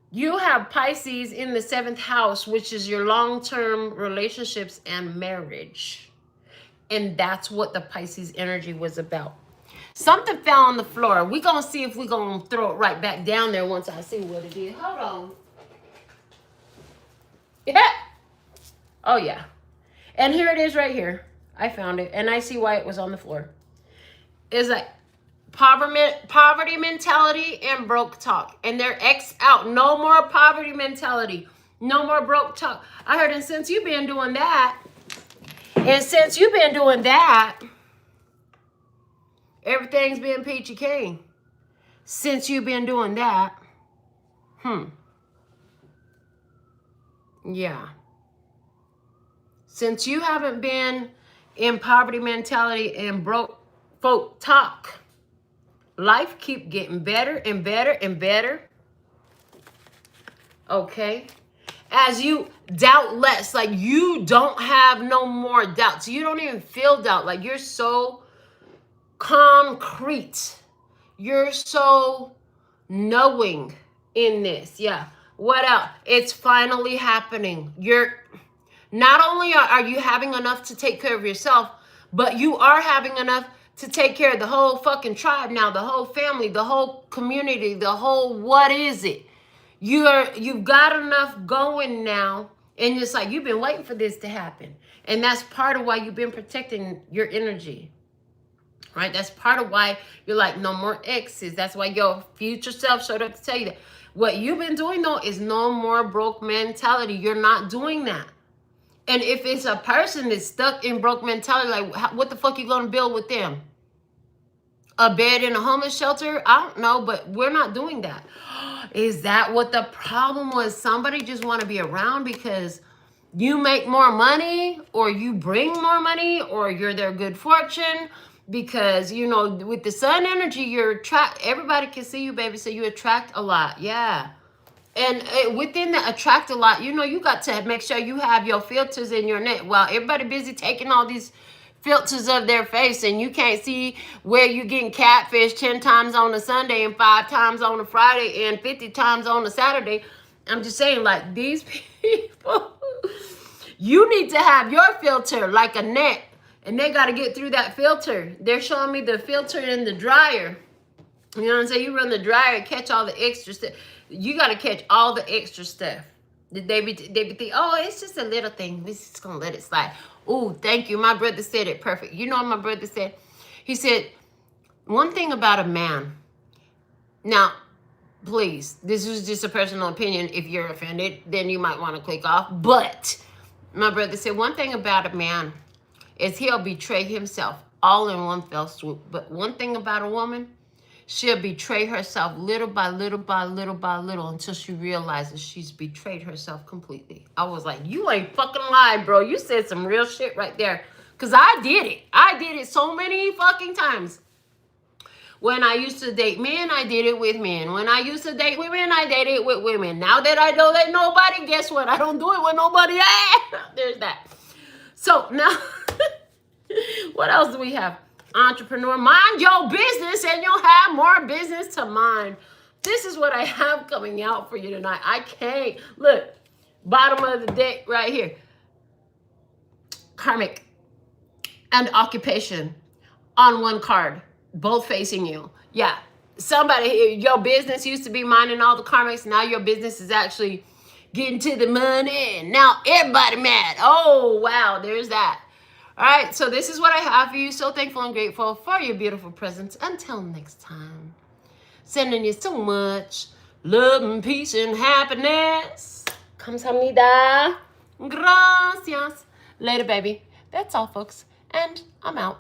you have Pisces in the 7th house, which is your long-term relationships and marriage. And that's what the Pisces energy was about. Something fell on the floor. We're going to see if we're going to throw it right back down there once I see what it is. Hold on. Yeah. Oh, yeah. And here it is right here. I found it, and I see why it was on the floor. It's like poverty mentality and broke talk. And they're X out. No more poverty mentality. No more broke talk. I heard, and since you've been doing that, everything's been peachy keen. Since you've been doing that, yeah. Since you haven't been in poverty mentality and broke folk talk, life keep getting better and better and better. Okay? As you doubt less, like you don't have no more doubts. You don't even feel doubt. Like you're so concrete. You're so knowing in this. Yeah. What else? It's finally happening. You're not only are you having enough to take care of yourself, but you are having enough to take care of the whole fucking tribe now, the whole family, the whole community, the whole what is it? You've got enough going now, and it's like you've been waiting for this to happen. And that's part of why you've been protecting your energy. Right? That's part of why you're like, no more exes. That's why your future self showed up to tell you that. What you've been doing, though, is no more broke mentality. You're not doing that. And if it's a person that's stuck in broke mentality, like, what the fuck you going to build with them? A bed in a homeless shelter? I don't know, but we're not doing that. Is that what the problem was? Somebody just want to be around because you make more money, or you bring more money, or you're their good fortune. Because, you know, with the sun energy, everybody can see you, baby, so you attract a lot. Yeah. And within the attract a lot, you know, you got to make sure you have your filters in your net. While everybody busy taking all these filters of their face, and you can't see where you're getting catfish 10 times on a Sunday and 5 times on a Friday and 50 times on a Saturday. I'm just saying, like, these people, you need to have your filter like a net. And they got to get through that filter. They're showing me the filter in the dryer. You know what I'm saying? You run the dryer, catch all the extra stuff. You got to catch all the extra stuff. They be think, oh, it's just a little thing. We're just going to let it slide. Oh, thank you. My brother said it perfect. You know what my brother said? He said, one thing about a man. Now, please, this is just a personal opinion. If you're offended, then you might want to click off. But my brother said, one thing about a man is he'll betray himself all in one fell swoop. But one thing about a woman, she'll betray herself little by little by little by little until she realizes she's betrayed herself completely. I was like, you ain't fucking lying, bro. You said some real shit right there. Because I did it. I did it so many fucking times. When I used to date men, I did it with men. When I used to date women, I dated it with women. Now that I don't let nobody, guess what? I don't do it with nobody. There's that. So now, what else do we have? Entrepreneur, mind your business and you'll have more business to mind. This is what I have coming out for you tonight. I can't. Look, bottom of the deck right here. Karmic and occupation on one card, both facing you. Yeah, somebody, your business used to be minding all the karmics. Now your business is actually getting to the money. Now everybody mad. Oh, wow, there's that. All right, so this is what I have for you. So thankful and grateful for your beautiful presence. Until next time, sending you so much love and peace and happiness. Kamsahamnida. Gracias. Later, baby. That's all, folks. And I'm out.